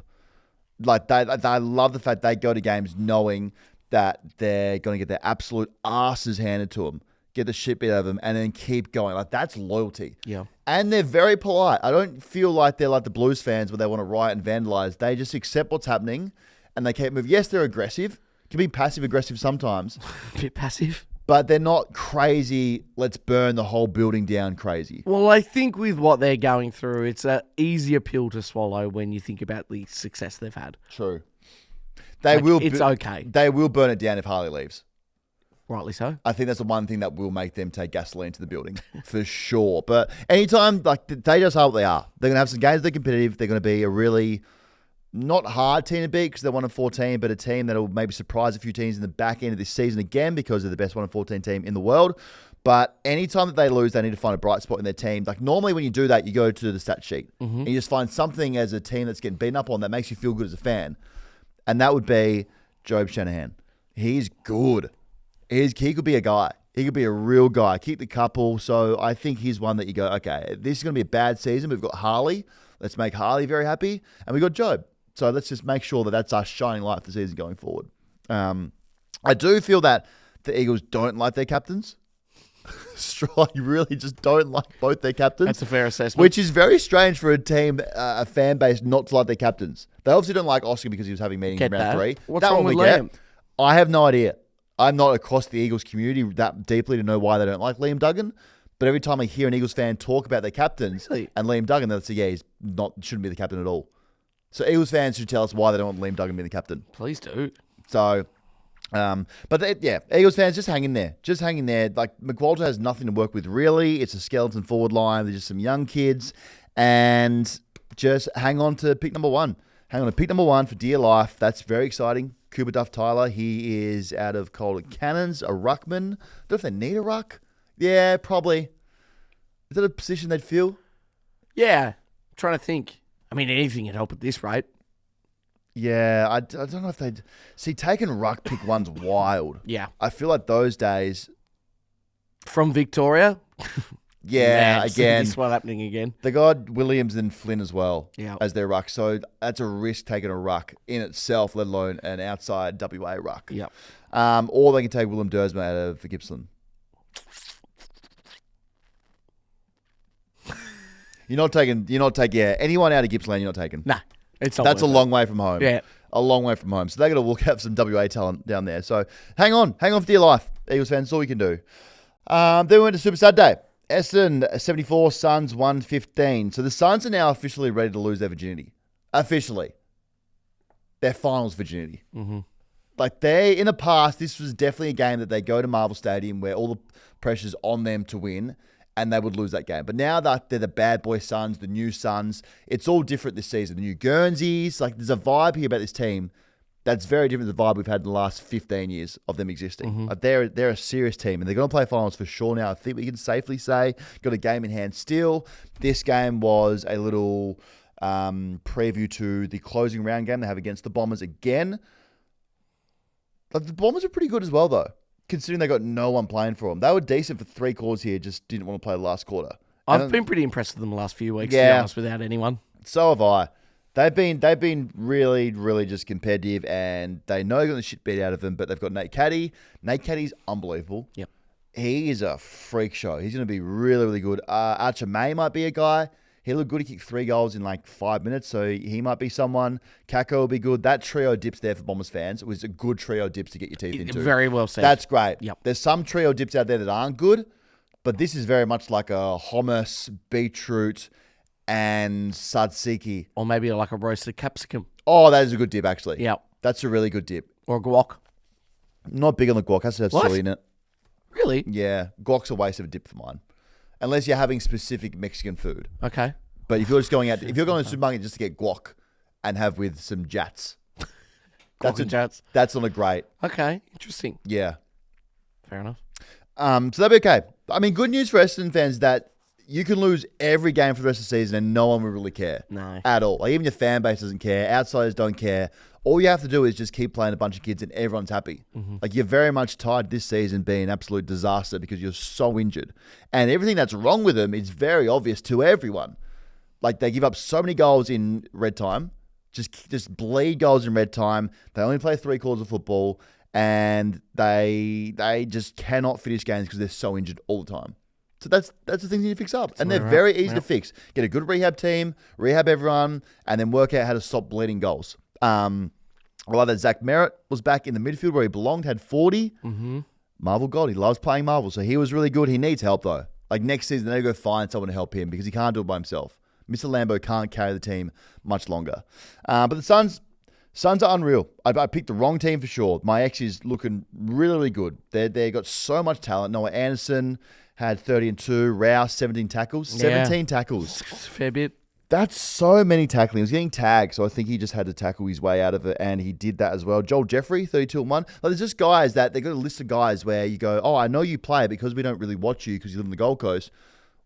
I love the fact they go to games knowing that they're going to get their absolute asses handed to them, get the shit beat out of them, and then keep going. That's loyalty. Yeah. And they're very polite. I don't feel like they're like the Blues fans where they want to riot and vandalize. They just accept what's happening, and they keep moving. Yes, they're aggressive. Can be passive-aggressive sometimes. A bit passive. But they're not crazy, let's burn the whole building down crazy. Well, I think with what they're going through, it's an easier pill to swallow when you think about the success they've had. True. It's okay. They will burn it down if Harley leaves. Rightly so. I think that's the one thing that will make them take gasoline to the building, for sure. But anytime, they just are what they are. They're going to have some games that are competitive. They're going to be a really not hard team to beat because they're 1-14, but a team that will maybe surprise a few teams in the back end of this season again because they're the best 1-14 team in the world. But anytime that they lose, they need to find a bright spot in their team. Normally when you do that, you go to the stat sheet and you just find something as a team that's getting beaten up on that makes you feel good as a fan. And that would be Job Shanahan. He's good. He could be a guy. He could be a real guy. Keep the couple. So I think he's one that you go, okay, this is going to be a bad season. We've got Harley. Let's make Harley very happy. And we've got Job. So let's just make sure that that's our shining light for the season going forward. I do feel that the Eagles don't like their captains. You really just don't like both their captains. That's a fair assessment. Which is very strange for a team, a fan base, not to like their captains. They obviously don't like Oscar because he was having meetings in round 3. What's wrong with Liam? I have no idea. I'm not across the Eagles community that deeply to know why they don't like Liam Duggan. But every time I hear an Eagles fan talk about their captains and Liam Duggan, they'll say, yeah, shouldn't be the captain at all. So Eagles fans should tell us why they don't want Liam Duggan to be the captain. Please do. So, Eagles fans, just hang in there. Just hang in there. McWalter has nothing to work with, really. It's a skeleton forward line. They're just some young kids. And just hang on to pick number 1. Hang on to pick number 1 for dear life. That's very exciting. Cooper Duff Tyler. He is out of Calder Cannons, a ruckman. Don't know if they need a ruck. Yeah, probably. Is that a position they'd fill? Yeah. I'm trying to think. I mean, anything would help at this rate. Yeah, I don't know if they'd... See, taking ruck pick 1's wild. Yeah. I feel like those days... From Victoria? Yeah, again. This one happening again. They got Williams and Flynn as well as their ruck. So that's a risk taking a ruck in itself, let alone an outside WA ruck. Yeah. Or they can take Willem Dersma out of Gippsland. You're not taking anyone out of Gippsland, you're not taking. Nah. That's a long way from home. Yeah. A long way from home. So they got to look out for some WA talent down there. So hang on for dear life. Eagles fans, that's all we can do. Then we went to Super Saturday. Essendon 74, Suns 115. So the Suns are now officially ready to lose their virginity. Officially. Their finals virginity. Mm-hmm. In the past, this was definitely a game that they go to Marvel Stadium where all the pressure's on them to win. and they would lose that game. But now that they're the bad boy Suns, the new Suns, it's all different this season. The new Guernseys, like there's a vibe here about this team that's very different than the vibe we've had in the last 15 years of them existing. Like they're a serious team, and they're going to play finals for sure now. I think we can safely say got a game in hand still. This game was a little preview to the closing round game they have against the Bombers again. Like the Bombers are pretty good as well, though, considering they got no one playing for them. They were decent for 3 quarters here, just didn't want to play the last quarter. I've been pretty impressed with them the last few weeks, to be honest, without anyone. So have I. They've been really, really just competitive, and they know they're going to shit beat out of them, but they've got Nate Caddy. Nate Caddy's unbelievable. Yep. He is a freak show. He's going to be really, really good. Archer May might be a guy. He looked good. He kicked 3 goals in like 5 minutes, so he might be someone. Kako will be good. That trio dips there for Bombers fans. It was a good trio dips to get your teeth into. Very well said. That's great. Yep. There's some trio dips out there that aren't good, but this is very much like a hummus, beetroot, and tzatziki. Or maybe like a roasted capsicum. Oh, that is a good dip, actually. Yeah. That's a really good dip. Or a guac. Not big on the guac. Has to have What? chili in it. Really? Yeah. Guac's a waste of a dip for mine. Unless you're having specific Mexican food. Okay. But if you're just going out, if you're going to the supermarket just to get guac and have with some jats, Jats. That's not a great. Okay. Interesting. Yeah. Fair enough. So that'd be okay. I mean, good news for Essendon fans that you can lose every game for the rest of the season and no one will really care. No. At all. Like even your fan base doesn't care. Outsiders don't care. All you have to do is just keep playing a bunch of kids and everyone's happy. Like you're very much tied this season being an absolute disaster because you're so injured. And everything that's wrong with them is very obvious to everyone. Like they give up so many goals in red time. Just bleed goals in red time. They only play 3 quarters of football. And they just cannot finish games because they're so injured all the time. So that's the things you need to fix up. And they're very easy to fix. Get a good rehab team, rehab everyone, and then work out how to stop bleeding goals. I love that Zach Merritt was back in the midfield where he belonged, had 40. Marvel God, he loves playing Marvel. So he was really good. He needs help, though. Like next season, they go find someone to help him because he can't do it by himself. Mr. Lambo can't carry the team much longer. But the Suns are unreal. I picked the wrong team for sure. My ex is looking really, really good. They got so much talent. Noah Anderson had 30 and 2. Rouse, 17 tackles. 17 tackles. Fair bit. That's so many tackling. He was getting tagged, so I think he just had to tackle his way out of it, and he did that as well. Joel Jeffrey, 32 and 1. Like, there's just guys that they got a list of guys where you go, oh, I know you play because we don't really watch you because you live in the Gold Coast.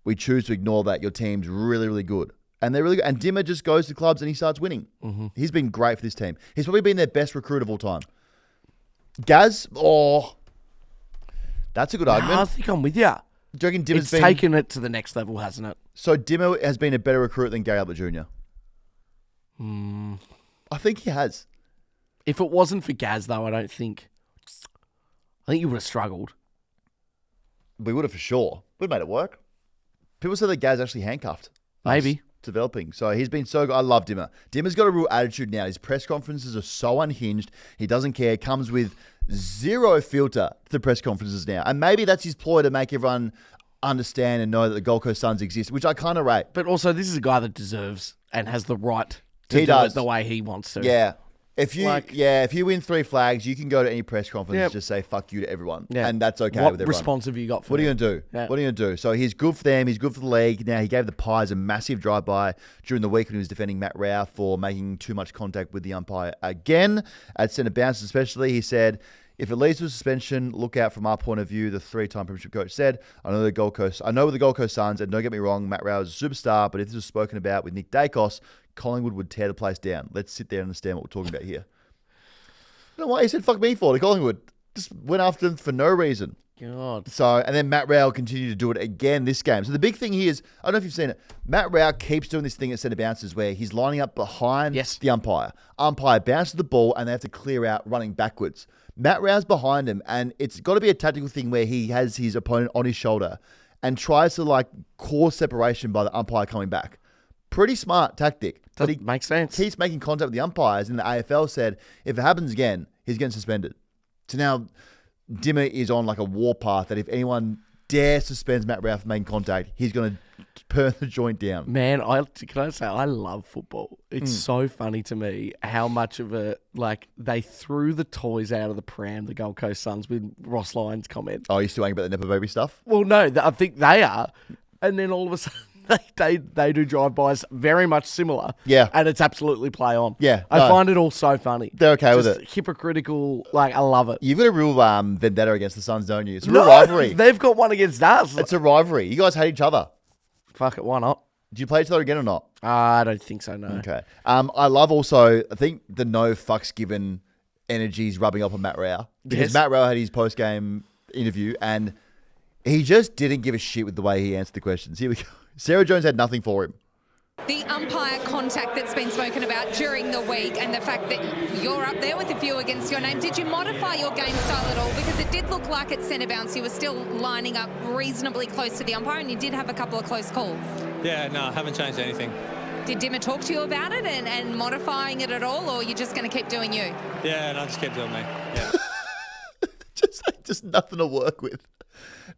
We choose to ignore that. Your team's really, really good. And they're really good. And Dimmer just goes to clubs and he starts winning. He's been great for this team. He's probably been their best recruit of all time. Gaz, that's a good argument. I think I'm with you. Do you reckon Dimmer's It's taken it to the next level, hasn't it? So Dimmer has been a better recruit than Gary Ablett Jr.? I think he has. If it wasn't for Gaz, though, I think you would have struggled. We would have for sure. We'd made it work. People say that Gaz actually handcuffed. Maybe. Developing. So he's been so good. I love Dimmer. Dimmer's got a real attitude now. His press conferences are so unhinged. He doesn't care. Comes with zero filter to the press conferences now. And maybe that's his ploy to make everyone understand and know that the Gold Coast Suns exist, which I kind of rate. But also, this is a guy that deserves and has the right to He do does. it the way he wants to. Yeah. If you win 3 flags, you can go to any press conference and just say fuck you to everyone. Yeah. And that's okay What with everyone. response have you got for What are you him? going to do? Yeah. What are you going to do? So he's good for them. He's good for the league. Now, he gave the Pies a massive drive-by during the week when he was defending Matt Rao for making too much contact with the umpire again. At centre bounce especially, he said, if it leads to a suspension, look out from our point of view, the 3-time premiership coach said. I know with the Gold Coast Suns, and don't get me wrong, Matt Rao is a superstar, but if this was spoken about with Nick Dacos, Collingwood would tear the place down. Let's sit there and understand what we're talking about here. No, why he said fuck me for the Collingwood. Just went after them for no reason. God. So, and then Matt Rao continued to do it again this game. So the big thing here is, I don't know if you've seen it, Matt Rao keeps doing this thing at centre bounces where he's lining up behind the umpire. Umpire bounces the ball and they have to clear out running backwards. Matt Rao's behind him, and it's got to be a tactical thing where he has his opponent on his shoulder and tries to cause separation by the umpire coming back. Pretty smart tactic. But it makes sense. Keeps making contact with the umpires, and the AFL said if it happens again, he's getting suspended. So now Dimmer is on a warpath that if anyone dares suspend Matt Rao for making contact, he's going to burn the joint down. Man, can I say I love football. It's so funny to me how much of they threw the toys out of the pram, the Gold Coast Suns, with Ross Lyon's comment. Oh, you still angry about the Nepo Baby stuff? Well, no, I think they are. and then all of a sudden they do drive-bys very much similar. Yeah. And it's absolutely play on. Yeah, I no. find it all so funny. They're okay with Just it. hypocritical. Like, I love it. You've got a real vendetta against the Suns, don't you? It's a real rivalry. They've got one against us. It's a rivalry. You guys hate each other. Fuck it, why not? Do you play each other again or not? I don't think so, no. Okay. I love also, I think the no fucks given energy is rubbing off on Matt Rao. Because Yes. Matt Rao had his post-game interview and he just didn't give a shit with the way he answered the questions. Here we go. Sarah Jones had nothing for him. The umpire contact that's been spoken about during the week and the fact that you're up there with a few against your name, did you modify your game style at all? Because it did look like at centre bounce you were still lining up reasonably close to the umpire and you did have a couple of close calls. Yeah, no, I haven't changed anything. Did Dimmer talk to you about it and modifying it at all, or you're just going to keep doing you? Yeah, and I just kept doing me. Yeah. Just nothing to work with.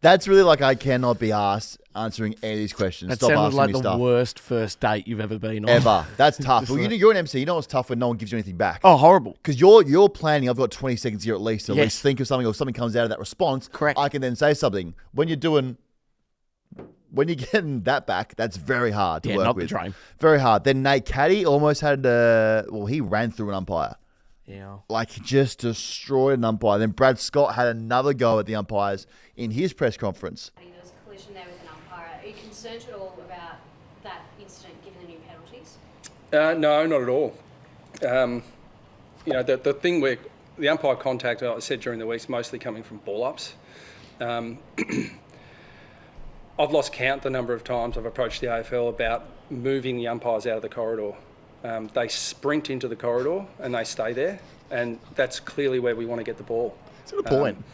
That's really like I cannot be asked answering any of these questions. That Stop sounded asking like me the stuff. worst first date you've ever been on. Ever. That's tough. Just Well, like- you're an MC. You know what's tough when no one gives you anything back. Oh, horrible. Because you're planning, I've got 20 seconds here at least to at Yes. least think of something or something comes out of that response. Correct. I can then say something. When you're getting that back, that's very hard to Yeah, work not the with. dream. Very hard. Then Nate Caddy almost had, he ran through an umpire. Yeah. Like, just destroyed an umpire. Then Brad Scott had another go at the umpires in his press conference. There was a collision there with an umpire. Are you concerned at all about that incident given the new penalties? No, not at all. The thing where the umpire contact, I said during the week, is mostly coming from ball-ups. I've lost count the number of times I've approached the AFL about moving the umpires out of the corridor. They sprint into the corridor and they stay there, and that's clearly where we want to get the ball. That's a good point.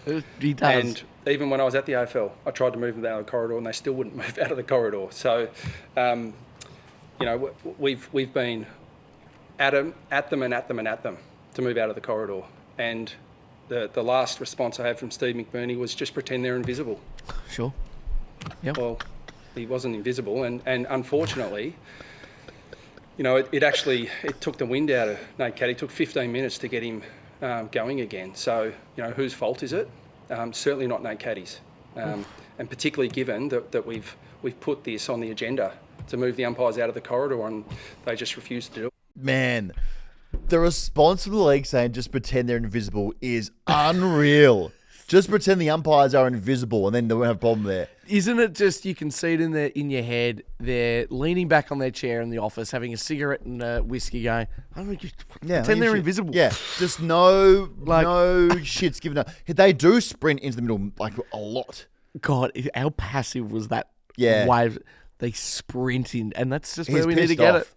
He does. And even when I was at the AFL, I tried to move them out of the corridor and they still wouldn't move out of the corridor. So, we've been at them to move out of the corridor. And the last response I had from Steve McBurney was just pretend they're invisible. Sure. Yep. Well, he wasn't invisible, and unfortunately, it took the wind out of Nate Caddy. It took 15 minutes to get him going again. So, whose fault is it? Certainly not Nate Caddy's, and particularly given that we've put this on the agenda to move the umpires out of the corridor, and they just refuse to do it. Man, the response from the league saying just pretend they're invisible is unreal. Just pretend the umpires are invisible and then they won't have a problem there. Isn't it just, you can see it in your head, they're leaning back on their chair in the office, having a cigarette and a whiskey going, pretend they're invisible. Yeah, just no shit's given up. They do sprint into the middle like a lot. God, how passive was that Yeah. wave? They sprint in, and that's just He's where we need to pissed get off. it.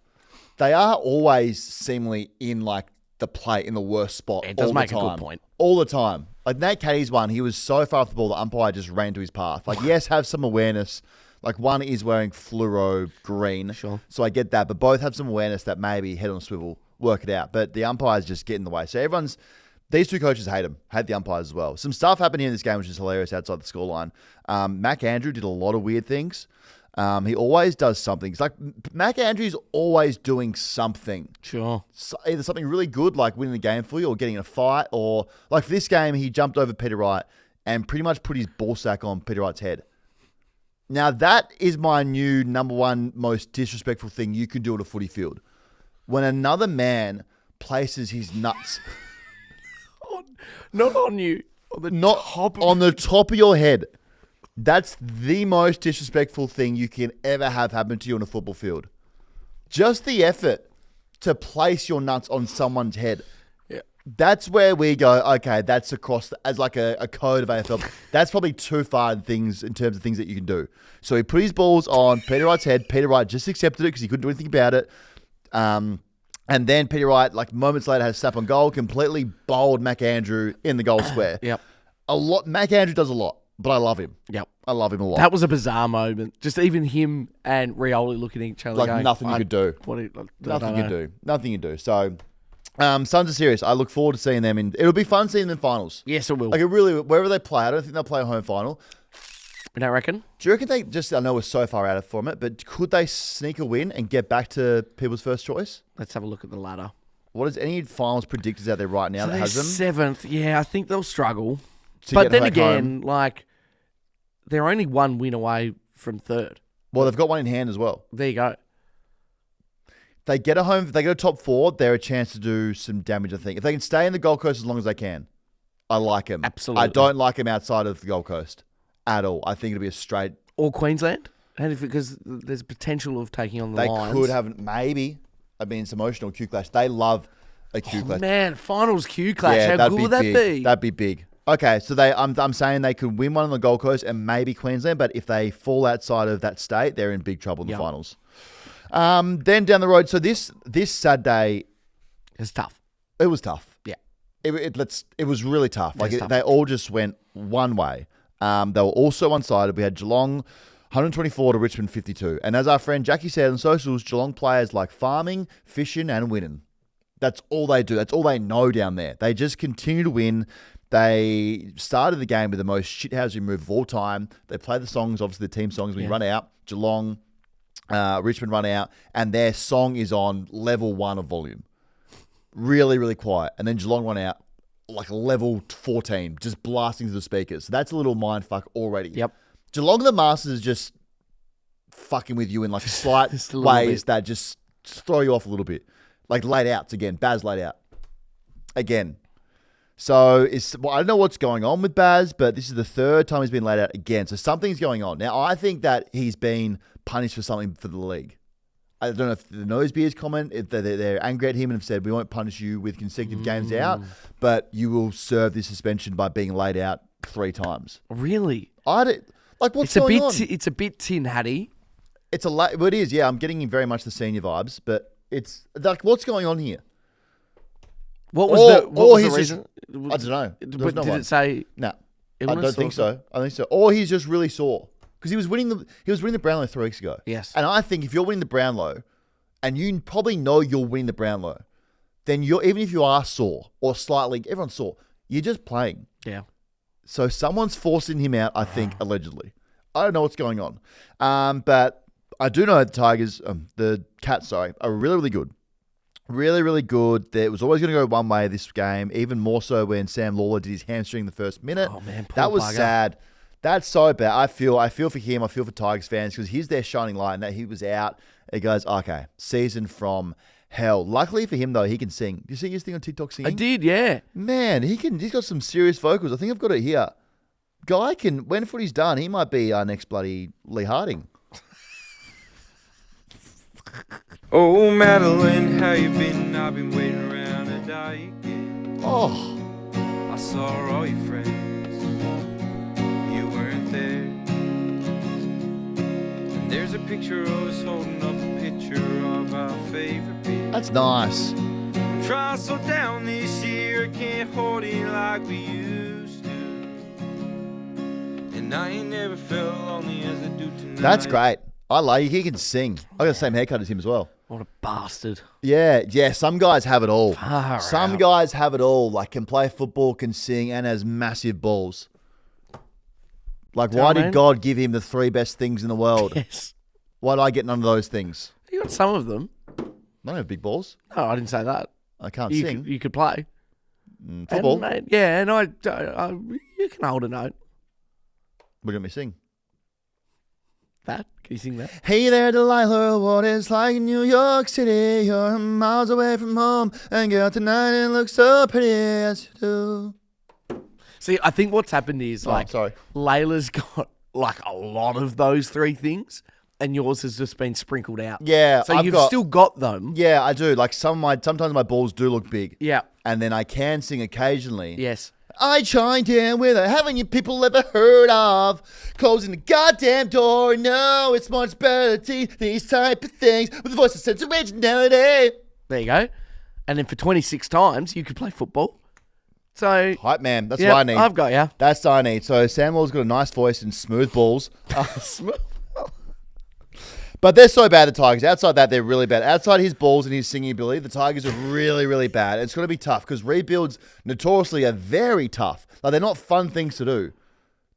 They are always seemingly in like the play in the worst spot. It does all make the a good time. point. All the time. Like Nate Caddy's one, he was so far off the ball, the umpire just ran to his path. Like, yes, have some awareness. Like, one is wearing fluoro green. Sure. So I get that. But both have some awareness that maybe head on a swivel, work it out. But the umpires just get in the way. So these two coaches hate him, hate the umpires as well. Some stuff happened here in this game, which is hilarious outside the scoreline. Mac Andrew did a lot of weird things. He always does something. It's like Mac Andrew's always doing something. Sure. So either something really good, like winning the game for you, or getting in a fight, or like for this game, he jumped over Peter Wright and pretty much put his ball sack on Peter Wright's head. Now that is my new number one most disrespectful thing you can do at a footy field. When another man places his nuts, not on you, on the top of your head. That's the most disrespectful thing you can ever have happen to you on a football field. Just the effort to place your nuts on someone's head. Yeah. That's where we go, okay, that's across as like a code of AFL. That's probably too far in terms of things that you can do. So he put his balls on Peter Wright's head. Peter Wright just accepted it because he couldn't do anything about it. And then Peter Wright, like moments later, had a snap on goal, completely bowled Mac Andrew in the goal square. Yep. Mac Andrew does a lot. But I love him. Yep. I love him a lot. That was a bizarre moment. Just even him and Rioli looking at each other like going, nothing you could do. Nothing you do. So, Suns are serious. I look forward to seeing them it'll be fun seeing them in finals. Yes, it will. Like, it really, wherever they play, I don't think they'll play a home final. You don't reckon? Do you reckon they I know we're so far out from it, but could they sneak a win and get back to people's first choice? Let's have a look at the ladder. What is any finals predictors out there right now So that has them? Seventh. Yeah, I think they'll struggle. To But get then back again, home. like, they're only one win away from third. Well, they've got one in hand as well. There you go. They get a top 4, they're a chance to do some damage, I think. If they can stay in the Gold Coast as long as they can, I like them. Absolutely. I don't like them outside of the Gold Coast at all. I think it'll be a straight... Or Queensland? Because there's potential of taking on the They Lions. could have, maybe. I mean, it's emotional Q Clash. They love a Q Clash. Man, finals Q Clash. How good would that be? That'd be big. Okay, so I'm saying they could win one on the Gold Coast and maybe Queensland, but if they fall outside of that state, they're in big trouble in the finals. Then down the road, so this Saturday, it's tough. It was tough. Yeah, it was really tough. Tough. They all just went one way. They were also one-sided. We had Geelong 124 to Richmond 52, and as our friend Jackie said on socials, Geelong players like farming, fishing, and winning. That's all they do. That's all they know down there. They just continue to win. They started the game with the most shithousing move of all time. They play the songs, obviously the team songs. When you run out, Geelong, Richmond run out, and their song is on level 1 of volume. Really, really quiet. And then Geelong run out like level 14, just blasting through the speakers. So that's a little mindfuck already. Yep. Geelong the Masters is just fucking with you in like slight ways that just throw you off a little bit. Like laid outs again. Baz laid out. Again. So I don't know what's going on with Baz, but this is the 3rd time he's been laid out again. So something's going on. Now, I think that he's been punished for something for the league. I don't know if the Nosebeers comment, if they're angry at him and have said, we won't punish you with consecutive games out, but you will serve this suspension by being laid out 3 times. Really? What's going on? It's a bit tin hatty. Well, it is, yeah. I'm getting very much the senior vibes, but it's like, what's going on here? What was the reason? I don't know. But did it say? No, I don't think so. I think so. Or he's just really sore because he was winning the Brownlow 3 weeks ago. Yes. And I think if you're winning the Brownlow, and you probably know you'll win the Brownlow, then even if you are sore or slightly, everyone's sore. You're just playing. Yeah. So someone's forcing him out. I think allegedly. I don't know what's going on, but I do know the Cats, are really, really good. Really, really good. It was always going to go one way this game, even more so when Sam Lawler did his hamstring in the first minute. Oh, man, poor that was bugger. sad. That's so bad. I feel for him. I feel for Tigers fans because he's their shining light and that he was out. It goes, okay, season from hell. Luckily for him, though, he can sing. Did you see his thing on TikTok singing? I did, yeah. Man, he's got some serious vocals. I think I've got it here. Guy can, when footy's done, he might be our next bloody Lee Harding. Oh, Madeline, how you been? I've been waiting around to die again. Oh. I saw all your friends. You weren't there. And there's a picture of us holding up a picture of our favorite beer. That's nice. I'm trying to slow down this year. I can't hold it like we used to. And I ain't never felt lonely as I do tonight. That's great. I like he can sing. I got the same haircut as him as well. What a bastard. Yeah. Some guys have it all. Far guys have it all. Like can play football, can sing, and has massive balls. Like, why did God give him the 3 best things in the world? Yes. Why did I get none of those things? You got some of them. I don't have big balls. No, I didn't say that. I can't sing. You could play. Football? And, you can hold a note. What do you want me to sing? That? Can you sing that? Hey there, Delilah, what it's like in New York City. You're miles away from home, and girl, tonight it looks so pretty as you do. See, I think what's happened is, Layla's got, like, a lot of those 3 things, and yours has just been sprinkled out. Yeah. So you've still got them. Yeah, I do. Like, sometimes my balls do look big. Yeah. And then I can sing occasionally. Yes. I chimed in with a haven't you people ever heard of closing the goddamn door? No, it's much better to teach these type of things with a voice of sense of originality. There you go. And then for 26 times, you could play football. So hype man, that's what I need. I've got you. That's what I need. So Samuel's got a nice voice and smooth balls. But they're so bad, the Tigers. Outside that, they're really bad. Outside his balls and his singing ability, the Tigers are really, really bad. It's going to be tough because rebuilds notoriously are very tough. Like, they're not fun things to do.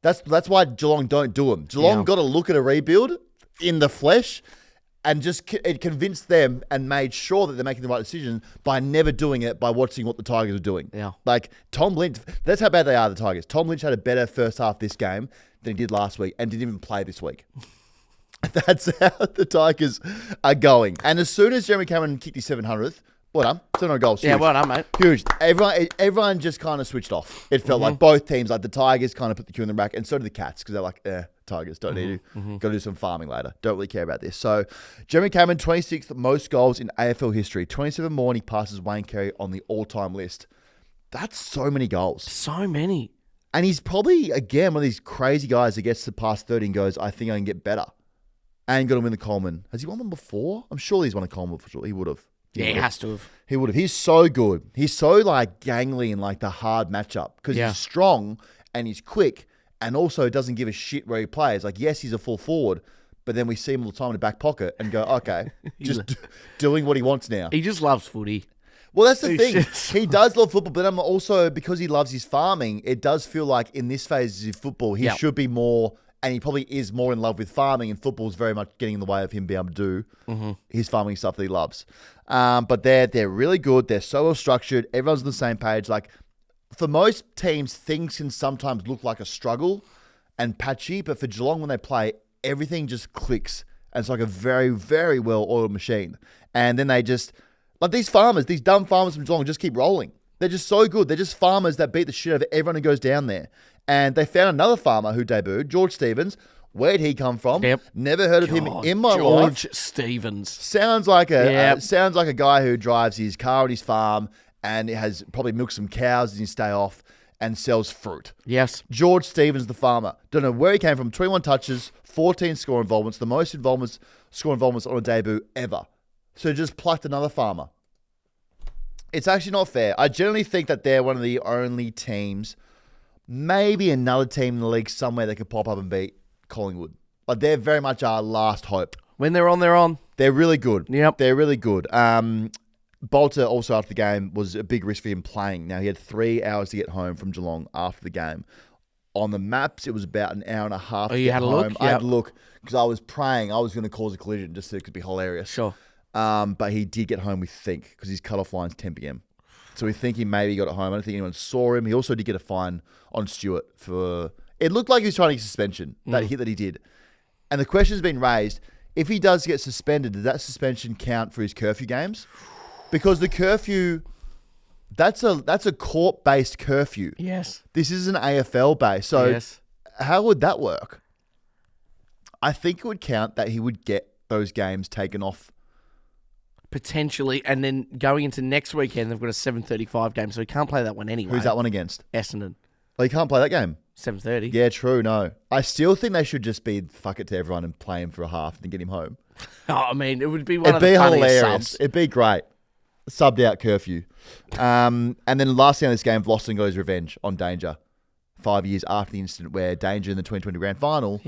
That's why Geelong don't do them. Geelong got to look at a rebuild in the flesh and just it convinced them and made sure that they're making the right decision by never doing it by watching what the Tigers are doing. Yeah. Like, Tom Lynch, that's how bad they are, the Tigers. Tom Lynch had a better first half this game than he did last week and didn't even play this week. That's how the Tigers are going. And as soon as Jeremy Cameron kicked his 700th, well done. 700 goals. Yeah, Huge. well done, mate. Huge. Everyone just kind of switched off. It felt like both teams, like the Tigers kind of put the cue in the rack, and so did the Cats, because they're like, Tigers, don't need you. Got to do some farming later. Don't really care about this. So, Jeremy Cameron, 26th most goals in AFL history. 27 more, and he passes Wayne Carey on the all-time list. That's so many goals. So many. And he's probably, again, one of these crazy guys that gets to past 30 and goes, I think I can get better. And got to win the Coleman. Has he won one before? I'm sure he's won a Coleman for sure. He would have. Yeah, he has to have. He would have. He's so good. He's so like gangly in like the hard matchup because he's strong and he's quick and also doesn't give a shit where he plays. Like, yes, he's a full forward, but then we see him all the time in the back pocket and go, okay, just doing what he wants now. He just loves footy. Well, that's the thing. He does love football, but I'm also, because he loves his farming, it does feel like in this phase of football, he should be more, and he probably is more in love with farming, and football is very much getting in the way of him being able to do his farming stuff that he loves. But they're really good. They're so well structured. Everyone's on the same page. Like, for most teams, things can sometimes look like a struggle and patchy, but for Geelong, when they play, everything just clicks. And it's like a very, very well-oiled machine. And then they just... Like these farmers, these dumb farmers from Geelong just keep rolling. They're just so good. They're just farmers that beat the shit out of everyone who goes down there. And they found another farmer who debuted, George Stevens. Where'd he come from? Yep. Never heard of him in my life. George Stevens. Sounds like a guy who drives his car on his farm and has probably milked some cows in his day off and sells fruit. Yes. George Stevens, the farmer. Don't know where he came from. 21 touches, 14 score involvements, the most score involvements on a debut ever. So just plucked another farmer. It's actually not fair. I generally think that they're one of the only teams, maybe another team in the league somewhere that could pop up and beat Collingwood. But they're very much our last hope. When they're on, they're on. They're really good. Yep. They're really good. Bolter also after the game was a big risk for him playing. Now, he had 3 hours to get home from Geelong after the game. On the maps, it was about an hour and a half to get had a home. look? I had Yep. a look because I was praying I was going to cause a collision just so it could be hilarious. Sure. But he did get home, we think, because his cut-off line's 10 p.m. So we think he maybe got it home. I don't think anyone saw him. He also did get a fine on Stewart for... It looked like he was trying to get suspension, that hit that he did. And the question's been raised, if he does get suspended, does that suspension count for his curfew games? Because the curfew... That's a court-based curfew. Yes. This is an AFL-based. So yes. How would that work? I think it would count that he would get those games taken off. Potentially, and then going into next weekend, they've got a 7:35 game, so he can't play that one anyway. Who's that one against? Essendon. Well, he can't play that game. 7:30. Yeah, true, no. I still think they should just be fuck it to everyone and play him for a half and get him home. Oh, I mean, it would be one of the funniest subs. It'd be great. Subbed out curfew. And then last thing on this game, Vlossen got his revenge on Danger 5 years after the incident where Danger in the 2020 grand final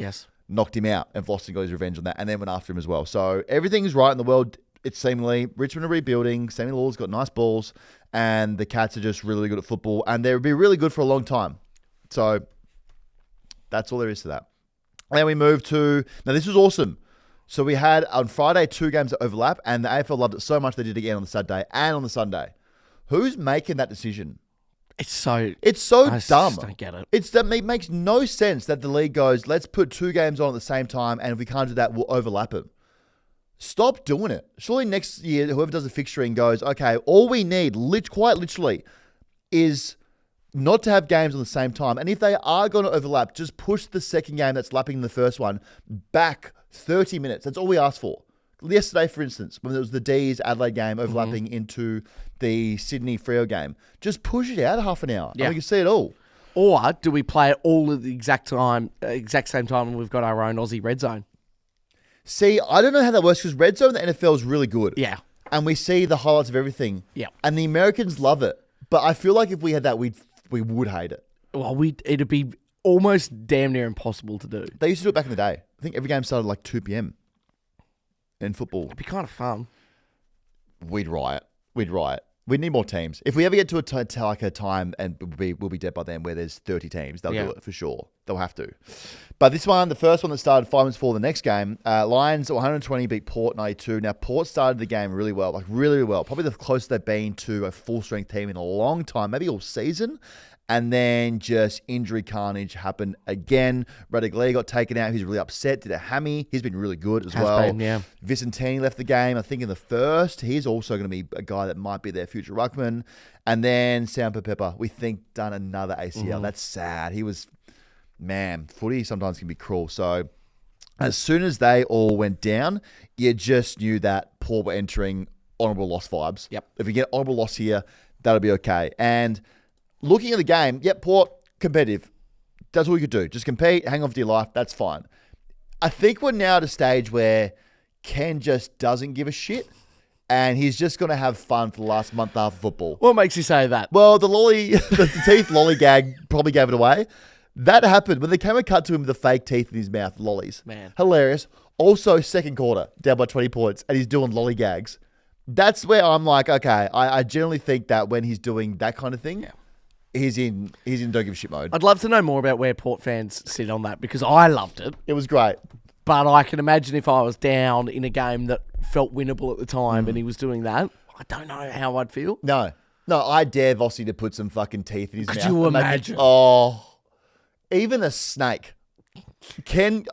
knocked him out, and Vlossen got his revenge on that and then went after him as well. So everything's right in the world. It's seemingly Richmond are rebuilding. Sammy Lawler's got nice balls, and the Cats are just really good at football, and they'll be really good for a long time. So that's all there is to that. And then we move to now. This was awesome. So we had on Friday 2 games that overlap, and the AFL loved it so much they did it again on the Saturday and on the Sunday. Who's making that decision? It's so dumb. I just don't get it. It makes no sense that the league goes, let's put 2 games on at the same time, and if we can't do that, we'll overlap them. Stop doing it. Surely next year, whoever does the fixturing goes, okay, all we need, quite literally, is not to have games on the same time. And if they are going to overlap, just push the second game that's lapping the first one back 30 minutes. That's all we asked for. Yesterday, for instance, when there was the D's Adelaide game overlapping into the Sydney Freo game, just push it out half an hour. Yeah. And we can see it all. Or do we play it all at the exact same time and we've got our own Aussie red zone? See, I don't know how that works because red zone in the NFL is really good. Yeah. And we see the highlights of everything. Yeah. And the Americans love it. But I feel like if we had that, we would hate it. Well, it'd be almost damn near impossible to do. They used to do it back in the day. I think every game started like 2 p.m. in football. It'd be kind of fun. We'd riot. We need more teams. If we ever get to a time, and we'll be dead by then, where there's 30 teams, they'll do it for sure. They'll have to. But this one, the first one that started 5 minutes before the next game, Lions 120 beat Port 92. Now, Port started the game really well, really well. Probably the closest they've been to a full-strength team in a long time, maybe all season. And then just injury carnage happened again. Radaglia got taken out. He's really upset. Did a hammy. He's been really good as well. Been, yeah. Vicentini left the game, I think, in the first. He's also going to be a guy that might be their future ruckman. And then Sam Pepper, we think, done another ACL. That's sad. He was, man, footy sometimes can be cruel. So as soon as they all went down, you just knew that Port were entering honourable loss vibes. Yep. If we get honourable loss here, that'll be okay. And looking at the game, Port, competitive. That's all you could do. Just compete, hang on for your life. That's fine. I think we're now at a stage where Ken just doesn't give a shit. And he's just going to have fun for the last month and a half of football. What makes you say that? Well, the teeth lolly gag probably gave it away. That happened when the camera cut to him with the fake teeth in his mouth, lollies. Man. Hilarious. Also, second quarter, down by 20 points, and he's doing lolly gags. That's where I'm like, okay, I generally think that when he's doing that kind of thing, he's in don't give a shit mode. I'd love to know more about where Port fans sit on that because I loved it. It was great. But I can imagine if I was down in a game that felt winnable at the time and he was doing that, I don't know how I'd feel. No, I dare Vossi to put some fucking teeth in his mouth. Could you imagine? Even a snake. Ken,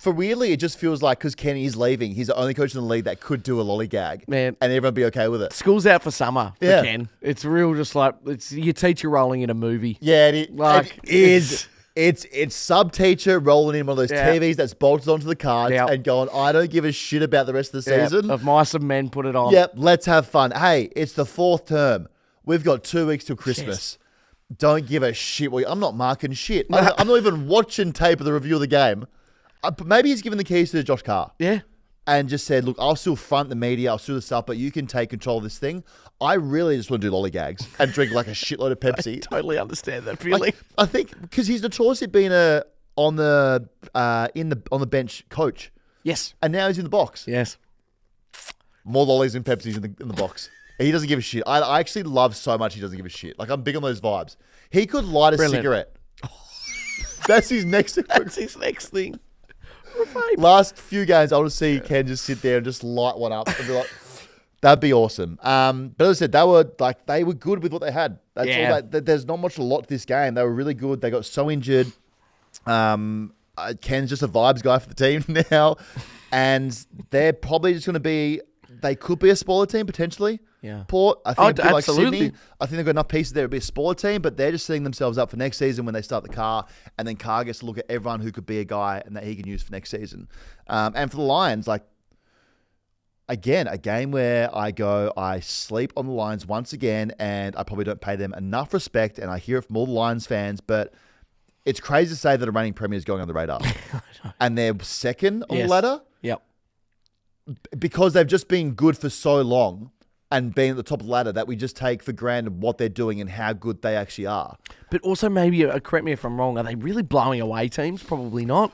weirdly, it just feels like because Ken is leaving, he's the only coach in the league that could do a lollygag. Man. And everyone be okay with it. School's out for summer for Yeah. Ken. It's real just like, it's your teacher rolling in a movie. Yeah, it is. Like, It's sub-teacher rolling in one of those TVs that's bolted onto the cards and going, I don't give a shit about the rest of the season. Of Mice and Men, put it on. Yep, let's have fun. Hey, it's the fourth term. We've got 2 weeks till Christmas. Don't give a shit. I'm not marking shit. I'm not even watching tape of the review of the game. Maybe he's given the keys to Josh Carr. Yeah. And just said, look, I'll still front the media, I'll still do stuff, but you can take control of this thing. I really just want to do lollygags and drink like a shitload of Pepsi. I totally understand that feeling. I think because he's notoriously been on the bench coach. Yes. And now he's in the box. Yes. More lollies and Pepsis in the box. He doesn't give a shit. I actually love so much he doesn't give a shit. Like, I'm big on those vibes. He could light a cigarette. That's his next thing. That's his next thing. Last few games, I want to see Ken just sit there and just light one up and be like, that'd be awesome. But as I said, they were good with what they had. That's all. There's not much a lot to this game. They were really good. They got so injured. Ken's just a vibes guy for the team now, and they're probably just going to be. They could be a spoiler team potentially. Yeah. Port, I think, absolutely. like Sydney, I think they've got enough pieces there to be a spoiler team, but they're just setting themselves up for next season when they start the Car, and then Car gets to look at everyone who could be a guy and that he can use for next season. And for the Lions, like, again, a game where I sleep on the Lions once again, and I probably don't pay them enough respect, and I hear it from all the Lions fans, but it's crazy to say that a reigning premier is going on the radar. And they're second on the ladder. Yep. Because they've just been good for so long and being at the top of the ladder that we just take for granted what they're doing and how good they actually are. But also maybe, correct me if I'm wrong, are they really blowing away teams? Probably not.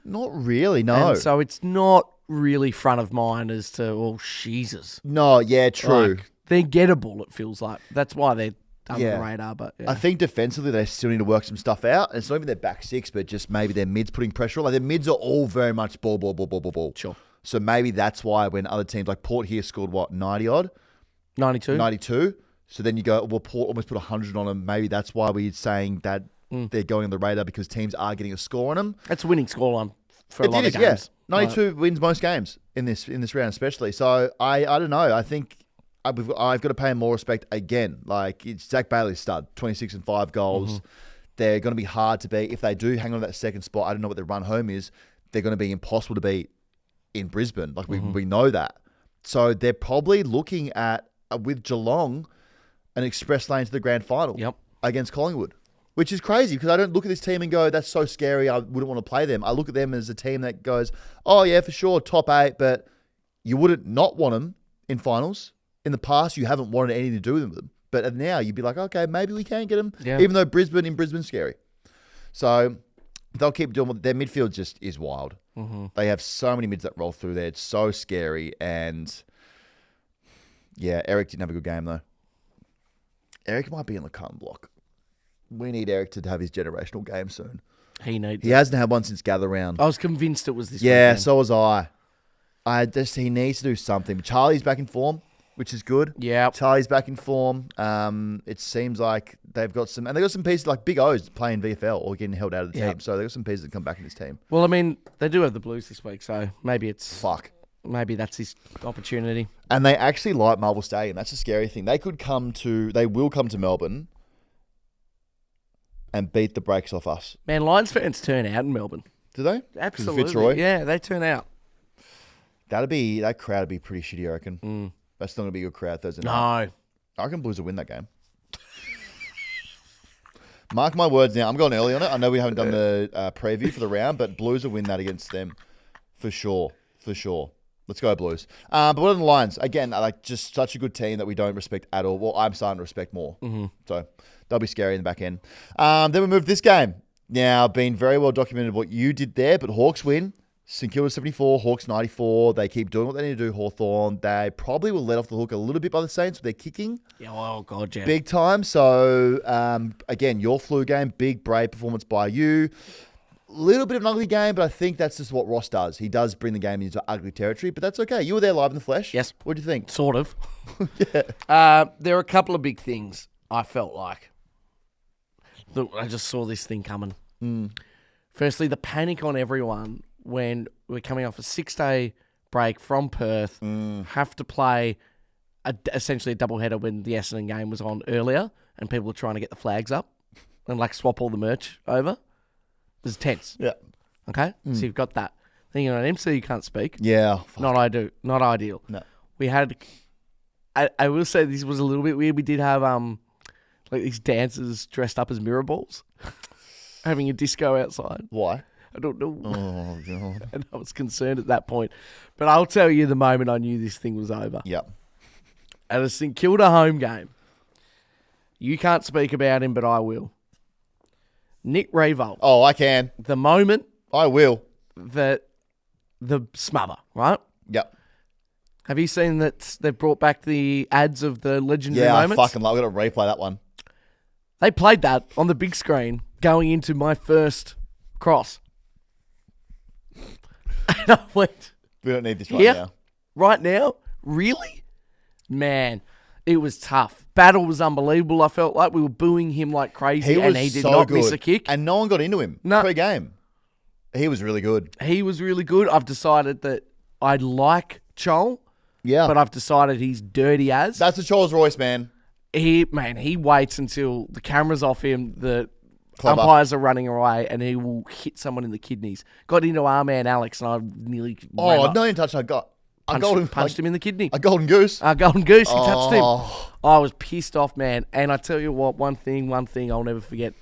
Not really, no. And so it's not really front of mind as to, well, Jesus. No, yeah, true. Like, they're gettable, it feels like. That's why they're under the radar. But I think defensively they still need to work some stuff out. It's not even their back six, but just maybe their mids putting pressure on. Like, their mids are all very much ball. Sure. So maybe that's why when other teams like Port here scored, 90-odd? 92. So then you go, well, Port almost put 100 on them. Maybe that's why we're saying that they're going on the radar because teams are getting a score on them. That's a winning scoreline for a lot of games. Yeah. 92 wins most games in this round especially. So I don't know. I think I've got to pay him more respect again. Like, it's Zach Bailey's stud, 26 and 5 goals. They're going to be hard to beat. If they do hang on to that second spot, I don't know what their run home is. They're going to be impossible to beat in Brisbane. Like, we know that. So they're probably looking at, with Geelong, an express lane to the grand final against Collingwood, which is crazy because I don't look at this team and go, that's so scary, I wouldn't want to play them. I look at them as a team that goes, oh yeah, for sure, top 8, but you wouldn't not want them in finals. In the past, you haven't wanted anything to do with them. But now you'd be like, okay, maybe we can get them, even though Brisbane's scary. So they'll keep doing what their midfield just is wild. They have so many mids that roll through there. It's so scary. And yeah, Eric didn't have a good game though. Eric might be in the cutting block. We need Eric to have his generational game soon. He hasn't had one since Gather Round. I was convinced it was this Yeah, weekend. so was I. He needs to do something. But Charlie's back in form, which is good. Yeah. Charlie's back in form. It seems like they've got some pieces like Big O's playing VFL or getting held out of the team. So they've got some pieces that come back in this team. Well, I mean, they do have the Blues this week, so maybe it's maybe that's his opportunity. And they actually like Marvel Stadium. That's a scary thing. They will come to Melbourne and beat the brakes off us. Man, Lions fans turn out in Melbourne. Do they? Absolutely. Fitzroy? Yeah, they turn out. That crowd would be pretty shitty, I reckon. That's not going to be a good crowd Thursday night. No. I reckon Blues will win that game. Mark my words now. I'm going early on it. I know we haven't done the preview for the round, but Blues will win that against them for sure. For sure. Let's go Blues. But what are the Lions? Again, just such a good team that we don't respect at all. Well, I'm starting to respect more. So they'll be scary in the back end. Then we move this game. Now, been very well documented what you did there, but Hawks win. St Kilda 74, Hawks 94. They keep doing what they need to do. Hawthorn, they probably will let off the hook a little bit by the Saints with their kicking. Yeah, oh, God, yeah. Big time. So, again, your flu game, big, brave performance by you. Little bit of an ugly game, but I think that's just what Ross does. He does bring the game into ugly territory, but that's okay. You were there live in the flesh. Yes. What do you think? Sort of. Yeah. There are a couple of big things I felt like. Look, I just saw this thing coming. Firstly, the panic on everyone when we're coming off a 6-day break from Perth, have to play essentially a doubleheader when the Essendon game was on earlier, and people are trying to get the flags up and swap all the merch over. It was tense. Yeah. Okay? So you've got that. Then you're on MC, you can't speak. Yeah. Not ideal. No. We had... I will say this was a little bit weird. We did have these dancers dressed up as mirror balls. Having a disco outside. Why? I don't know. Oh, God. And I was concerned at that point. But I'll tell you the moment I knew this thing was over. Yep. At a St Kilda home game, you can't speak about him, but I will. Nick Revolt. Oh, I can. The moment. I will. The smother, right? Yep. Have you seen that they've brought back the ads of the legendary moments? Yeah, I fucking love it. I've got to replay that one. They played that on the big screen going into my first cross. And I went... We don't need this right now. Right now? Really? Man, it was tough. Battle was unbelievable, I felt like. We were booing him like crazy, and he did not miss a kick. And no one got into him pre-game. He was really good. He was really good. I've decided that I like Chol. Yeah. But I've decided he's dirty as. That's a Charles Royce, man. He waits until the camera's off him, the Clever. umpires are running away, and he will hit someone in the kidneys. Got into our man Alex, and I nearly no, you touched. I got punched him in the kidney. A golden goose. A golden goose. He touched him. I was pissed off, man. And I tell you what, one thing I'll never forget.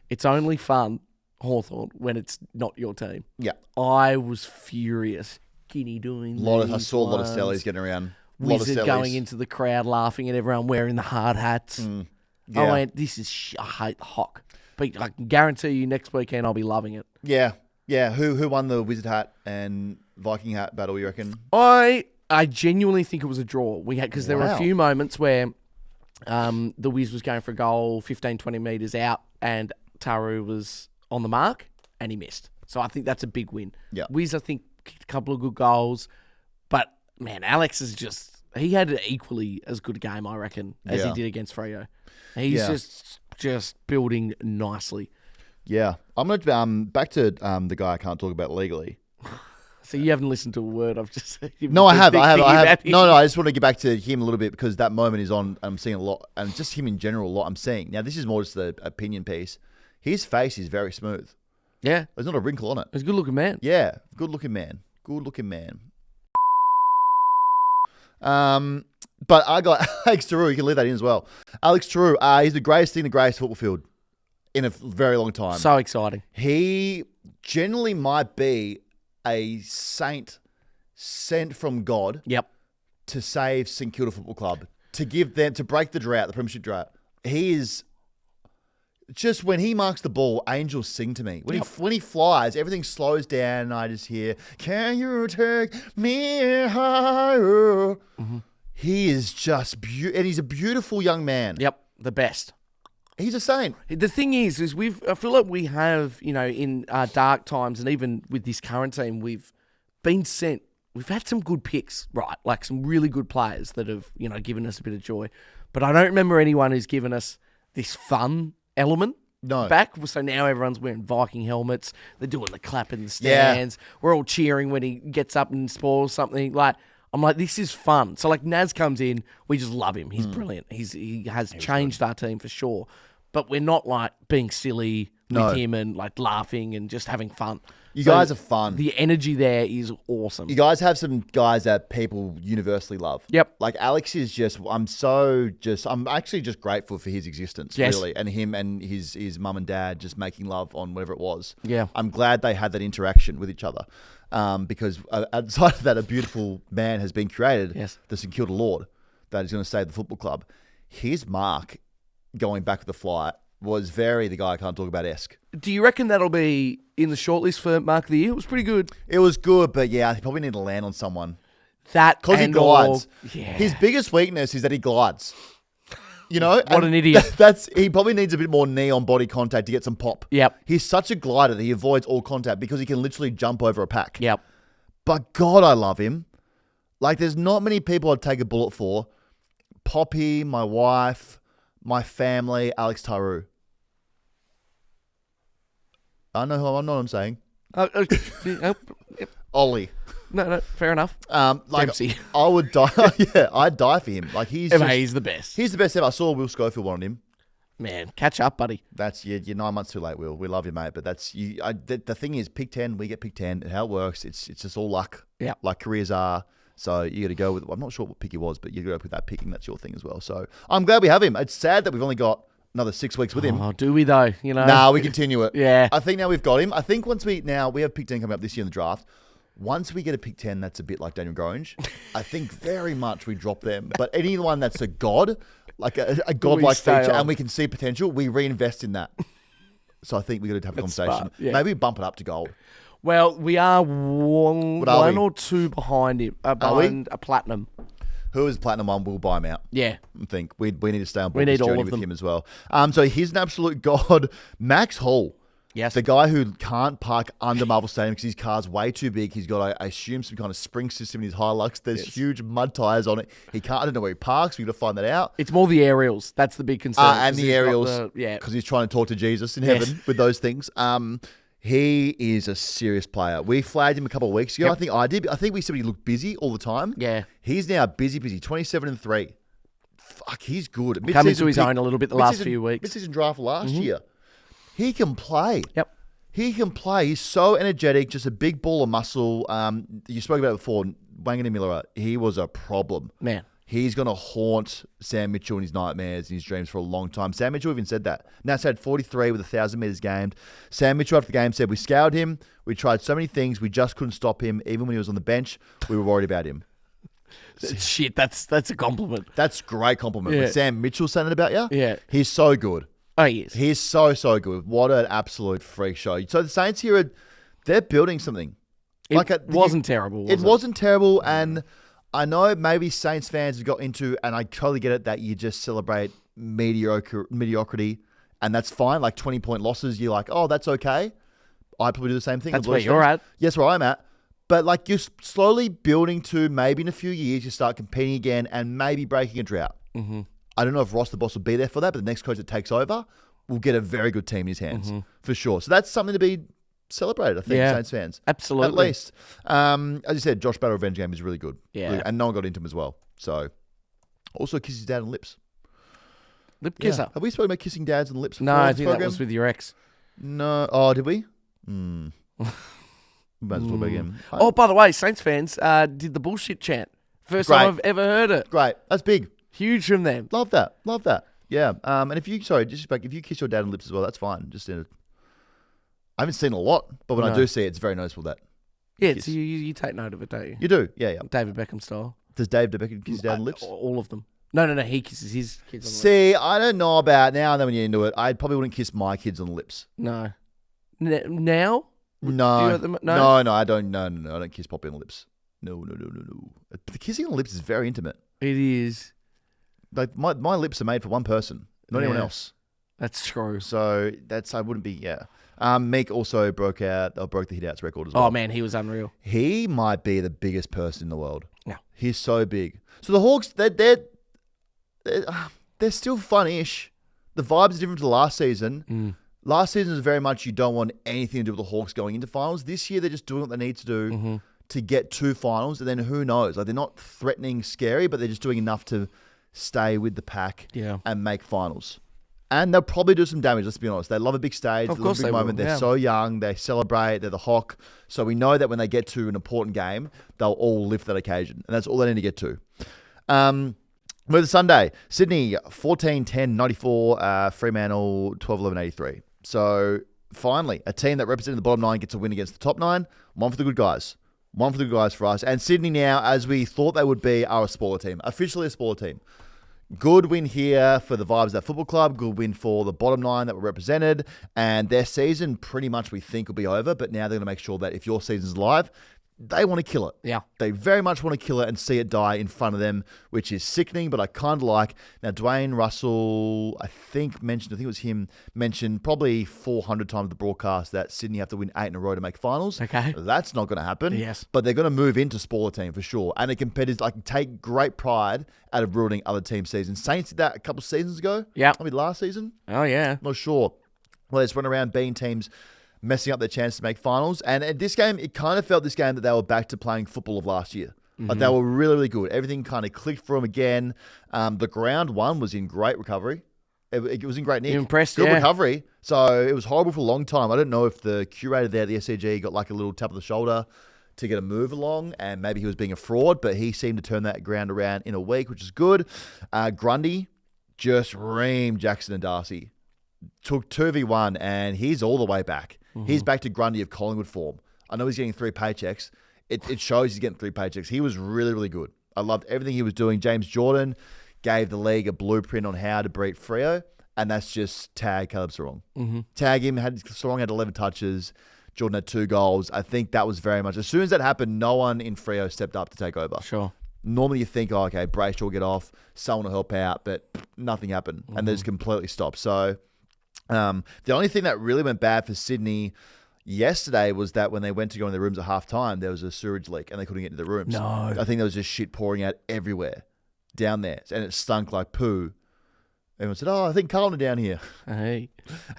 It's only fun, Hawthorn, when it's not your team. Yeah. I was furious. Guinea doing I saw a lot of Stellies getting around. Wizard going into the crowd laughing at everyone wearing the hard hats. Yeah. I went, this is I hate the Hock. But I can guarantee you next weekend I'll be loving it. Yeah. Yeah. Who won the Wizard hat and Viking hat battle, you reckon? I genuinely think it was a draw. Because there were a few moments where the Wiz was going for a goal 15, 20 metres out and Taru was on the mark and he missed. So I think that's a big win. Yeah. Wiz, I think, kicked a couple of good goals. But, man, Alex is he had an equally as good a game, I reckon, as he did against Freo. He's just building nicely. Yeah. I'm going to back to the guy I can't talk about legally. So you haven't listened to a word I've just said. No, I have. No, I just want to get back to him a little bit because that moment is on. I'm seeing a lot, and just him in general, a lot I'm seeing. Now, this is more just the opinion piece. His face is very smooth. Yeah. There's not a wrinkle on it. He's a good-looking man. Yeah, good-looking man. Good-looking man. But I got Alex Taru. You can leave that in as well. Alex Taru, he's the greatest thing in the greatest football field in a very long time. So exciting. He generally might be a saint sent from God. Yep. To save St Kilda Football Club, to break the drought, the premiership drought. He is just when he marks the ball, angels sing to me. When he flies, everything slows down, and I just hear, "Can you take me higher?" Mm-hmm. He is just and he's a beautiful young man. Yep, the best. He's a saint. The thing is I feel like we have, in dark times, and even with this current team, we've had some good picks, right? Like some really good players that have, given us a bit of joy. But I don't remember anyone who's given us this fun element back. So now everyone's wearing Viking helmets. They're doing the clap in the stands. We're all cheering when he gets up and spoils something. Like, I'm like, this is fun. So like Naz comes in, we just love him. He's brilliant. He has changed our team for sure. But we're not like being silly with him and like laughing and just having fun. You guys are fun. The energy there is awesome. You guys have some guys that people universally love. Yep. Like Alex is I'm actually just grateful for his existence, really. And him and his mum and dad just making love on whatever it was. Yeah. I'm glad they had that interaction with each other. Because outside of that, a beautiful man has been created. Yes. The St Kilda Lord that is going to save the football club. His mark going back with the flight was very the guy I can't talk about-esque. Do you reckon that'll be in the shortlist for Mark of the Year? It was pretty good. It was good, but yeah, he probably need to land on someone. Because he glides. His biggest weakness is that he glides. You know? What an idiot. He probably needs a bit more knee on body contact to get some pop. Yep. He's such a glider that he avoids all contact because he can literally jump over a pack. Yep. But God, I love him. Like, there's not many people I'd take a bullet for. Poppy, my wife, my family, Alex Taru. I know what I'm saying. Ollie. No, fair enough. Like Dempsey. I would die. Yeah, I'd die for him. Like he's the best. He's the best ever. I saw Will Schofield wanted him. Man, catch up, buddy. That's you're 9 months too late, Will. We love you, mate. But that's you. The thing is, pick 10. We get pick 10. And how it works, it's just all luck. Yeah, like careers are. So you got to go with. I'm not sure what pick he was, but you got to go with that picking. That's your thing as well. So I'm glad we have him. It's sad that we've only got another 6 weeks with him. Oh, do we though? You know. Nah, we continue it. Yeah. I think now we've got him. I think once we have pick 10 coming up this year in the draft. Once we get a pick 10, that's a bit like Daniel Grange. I think very much we drop them. But anyone that's a god, like a godlike feature, and we can see potential, we reinvest in that. So I think we got to have a conversation. Smart, yeah. Maybe bump it up to gold. Well, we are one or two behind him, behind a platinum. Who is platinum one? We'll buy him out. Yeah. I think we need to stay on board We need this journey all of with them. him as well. So he's an absolute god. Max Hall. Yes. The guy who can't park under Marvel Stadium because his car's way too big. He's got, I assume, some kind of spring system in his Hilux. There's huge mud tires on it. I don't know where he parks. We've got to find that out. It's more the aerials. That's the big concern. And the aerials. Because he's trying to talk to Jesus in heaven with those things. He is a serious player. We flagged him a couple of weeks ago. Yep. I think I did. I think we said he looked busy all the time. Yeah. He's now busy. 27-3. Fuck, he's good. Coming to his own a little bit the last few weeks. Mid-season draft last year. He can play. Yep. He can play. He's so energetic, just a big ball of muscle. You spoke about it before, Wangani Miller. He was a problem. Man. He's going to haunt Sam Mitchell in his nightmares and his dreams for a long time. Sam Mitchell even said that. Nats had 43 with 1,000 metres gamed. Sam Mitchell after the game said, we scoured him. We tried so many things. We just couldn't stop him. Even when he was on the bench, we were worried about him. Shit, that's a compliment. That's a great compliment. Yeah. When Sam Mitchell saying it about you, Yeah. he's so good. Oh, he is. He's so good. What an absolute freak show. So the Saints here, they're building something. It wasn't terrible, was it? It wasn't terrible, and I know maybe Saints fans have got into, and I totally get it, that you just celebrate mediocrity, and that's fine. Like 20-point losses, you're like, oh, that's okay. I'd probably do the same thing. That's where you're at. Yes, where I'm at. But like you're slowly building to maybe in a few years you start competing again and maybe breaking a drought. Mm-hmm. I don't know if Ross the boss will be there for that, but the next coach that takes over will get a very good team in his hands for sure. So that's something to be celebrated, I think, Saints fans. Absolutely. At least. As you said, Josh Battle Revenge game is really good. Yeah. And no one got into him as well. So also kisses dad on the lips. Lip kisser. Have we spoken about kissing dads on the lips before? No, I on this think that program? was with your ex. No. Oh, did we? We might as well talk about it again. Oh, by the way, Saints fans did the bullshit chant. First time I've ever heard it. Great. That's big. Huge from them. Love that. Yeah. And if you kiss your dad on the lips as well, that's fine. I haven't seen a lot, but when I do see it, it's very noticeable that. Yeah, so you take note of it, don't you? You do, yeah. David Beckham style. Does David Beckham kiss his dad on the lips? All of them. No, he kisses his kids on the lips. See, I don't know about now and then when you're into it. I probably wouldn't kiss my kids on the lips. No. Now? No. No, I don't. No, I don't kiss Poppy on the lips. No. The kissing on the lips is very intimate. It is. Like my lips are made for one person, not anyone else. That's true. So I wouldn't be. Meek also broke the hit outs record as well. Oh man, he was unreal. He might be the biggest person in the world. Yeah, he's so big. So the Hawks, they're still fun-ish. the vibes are different to last season. Last season is very much you don't want anything to do with the Hawks going into finals. This year they're just doing what they need to do to get to finals, and then who knows? Like they're not threatening, scary, but they're just doing enough to stay with the pack and make finals. And they'll probably do some damage, let's be honest. They love a big stage. Of they course love a big they moment. will, They're so young. They celebrate. They're the Hawk. So we know that when they get to an important game, they'll all lift that occasion. And that's all they need to get to. With Sunday, Sydney 14-10-94, Fremantle 12-11-83. So finally, a team that represented the bottom 9 gets a win against the top 9. One for the good guys. One for the good guys for us. And Sydney now, as we thought they would be, are a spoiler team. Officially a spoiler team. Good win here for the vibes of that football club. Good win for the bottom 9 that were represented. And their season pretty much we think will be over. But now they're going to make sure that if your season's live, they want to kill it. Yeah. They very much want to kill it and see it die in front of them, which is sickening, but I kind of like. Now, Dwayne Russell, I think it was him, mentioned probably 400 times the broadcast that Sydney have to win 8 in a row to make finals. Okay. That's not going to happen. Yes. But they're going to move into spoiler team for sure. And the competitors take great pride out of ruining other teams' seasons. Saints did that a couple of seasons ago. Yeah. Maybe last season. Oh, yeah. Not sure. Well, they just went around being teams messing up their chance to make finals. And at this game, it kind of felt this game that they were back to playing football of last year. Like they were really, really good. Everything kind of clicked for them again. The ground one was in great recovery. It was in great nick. You impressed, good yeah. recovery. So it was horrible for a long time. I don't know if the curator there at the SCG got like a little tap of the shoulder to get a move along, and maybe he was being a fraud, but he seemed to turn that ground around in a week, which is good. Grundy just reamed Jackson and Darcy. Took 2v1, and he's all the way back. He's back to Grundy of Collingwood form. I know he's getting 3 paychecks. It shows he's getting 3 paychecks. He was really, really good. I loved everything he was doing. James Jordan gave the league a blueprint on how to beat Freo, and that's just tag Caleb Sarong. Tag him. Sarong had 11 touches. Jordan had 2 goals. I think that was very much... As soon as that happened, no one in Freo stepped up to take over. Sure. Normally you think, oh, okay, Brayshaw will get off, someone will help out, but nothing happened, and they just completely stopped. So... the only thing that really went bad for Sydney yesterday was that when they went to go in their rooms at halftime, there was a sewage leak and they couldn't get into the rooms. No. I think there was just shit pouring out everywhere down there, and it stunk like poo. Everyone said, "Oh, I think Carlton are down here." Hey,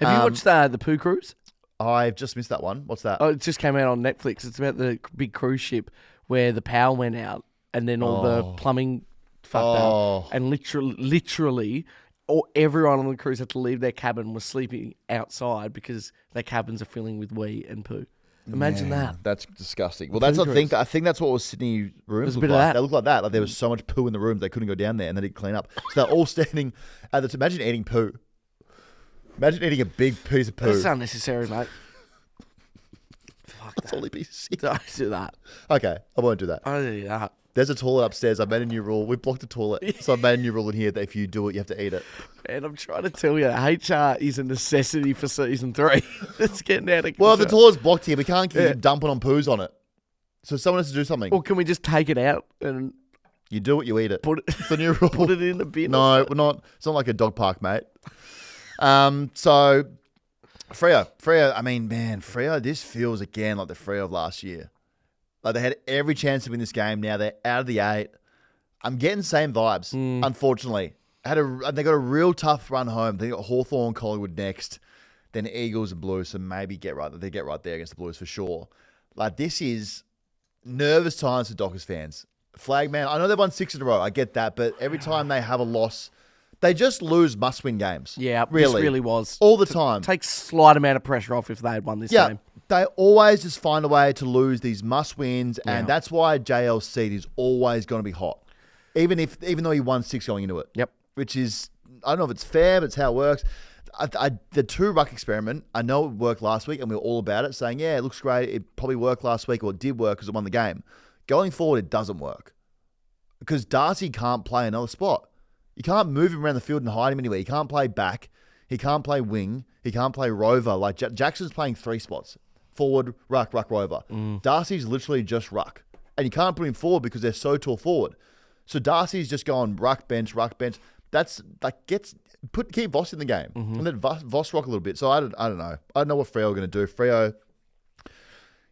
have you watched the Poo Cruise? I've just missed that one. What's that? Oh, it just came out on Netflix. It's about the big cruise ship where the power went out and then all the plumbing fucked up, and literally. Or everyone on the cruise had to leave their cabin, was sleeping outside because their cabins are filling with wee and poo. Imagine that. That's disgusting. Well, that's I think that's what was Sydney rooms. There's a looked bit of like. that. They looked like that. Like there was so much poo in the rooms they couldn't go down there, and they didn't clean up. So they're all standing at the. Imagine eating poo. Imagine eating a big piece of poo. That's unnecessary, mate. Fuck That's only piece of shit. Don't do that. Okay, I won't do that. I don't do that. There's a toilet upstairs. I made a new rule. We blocked the toilet. So I made a new rule in here that if you do it, you have to eat it. And I'm trying to tell you, HR is a necessity for season 3. It's getting out of control. Well, if the toilet's blocked here, we can't keep dumping on poos on it. So someone has to do something. Or can we just take it out and... You do it, you eat it. Put it, it's the new rule. Put it in the bin. No, we're not. It's not like a dog park, mate. So, Freo, I mean, man, Freo, this feels again like the Freo of last year. Like they had every chance to win this game. Now they're out of the 8. I'm getting same vibes, unfortunately. They got a real tough run home. They got Hawthorn, Collingwood next, then Eagles and Blues. So maybe they get right there against the Blues for sure. Like this is nervous times for Dockers fans. Flagman, I know they've won 6 in a row. I get that, but every time they have a loss, they just lose must-win games. Yeah, really, this really was all the time. Takes slight amount of pressure off if they had won this game. They always just find a way to lose these must-wins, and that's why JL's seat is always going to be hot, even though he won 6 going into it. Yep. Which is, I don't know if it's fair, but it's how it works. The 2 ruck experiment, I know it worked last week, and we were all about it, saying, yeah, it looks great. It probably worked last week, or it did work because it won the game. Going forward, it doesn't work because Darcy can't play another spot. You can't move him around the field and hide him anywhere. He can't play back. He can't play wing. He can't play rover. Like Jackson's playing 3 spots. Forward, ruck, rover. Darcy's literally just ruck. And you can't put him forward because they're so tall forward. So Darcy's just going ruck, bench. That's like keep Voss in the game. And let Voss rock a little bit. So I don't know. I don't know what Freo are going to do. Freo,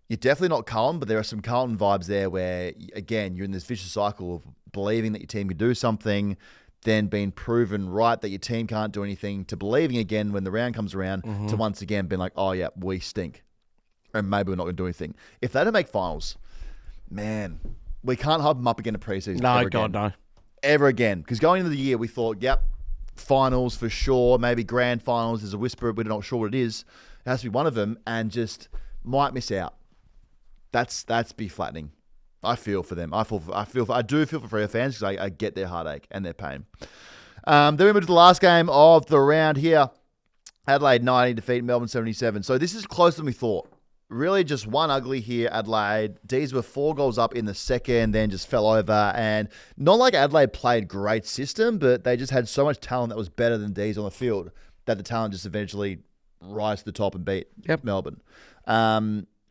you're definitely not Carlton, but there are some Carlton vibes there where, again, you're in this vicious cycle of believing that your team can do something. then being proven right that your team can't do anything, to believing again when the round comes around, to once again being like, oh yeah, we stink. And maybe we're not going to do anything. If they don't make finals, man, we can't hype them up again in preseason. No, ever God, again. no. Ever again. Because going into the year, we thought, yep, finals for sure, maybe grand finals. There's a whisper, we're not sure what it is. It has to be one of them, and just might miss out. That's be flattening. I feel for them. I do feel for Freo fans because I get their heartache and their pain. Then we move to the last game of the round here. Adelaide 90 defeat Melbourne 77. So this is closer than we thought. Really just one ugly here, Adelaide. D's were 4 goals up in the second, then just fell over. And not like Adelaide played great system, but they just had so much talent that was better than D's on the field that the talent just eventually rise to the top and beat Melbourne.